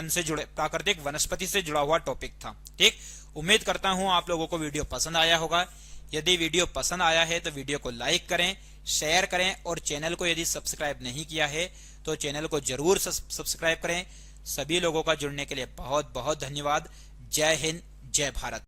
वनस्पति से जुड़ा हुआ टॉपिक था। ठीक, उम्मीद करता हूं आप लोगों को वीडियो पसंद आया होगा। यदि वीडियो पसंद आया है तो वीडियो को लाइक करें, शेयर करें और चैनल को यदि सब्सक्राइब नहीं किया है तो चैनल को जरूर सब्सक्राइब करें। सभी लोगों का जुड़ने के लिए बहुत बहुत धन्यवाद। जय हिंद, जय भारत।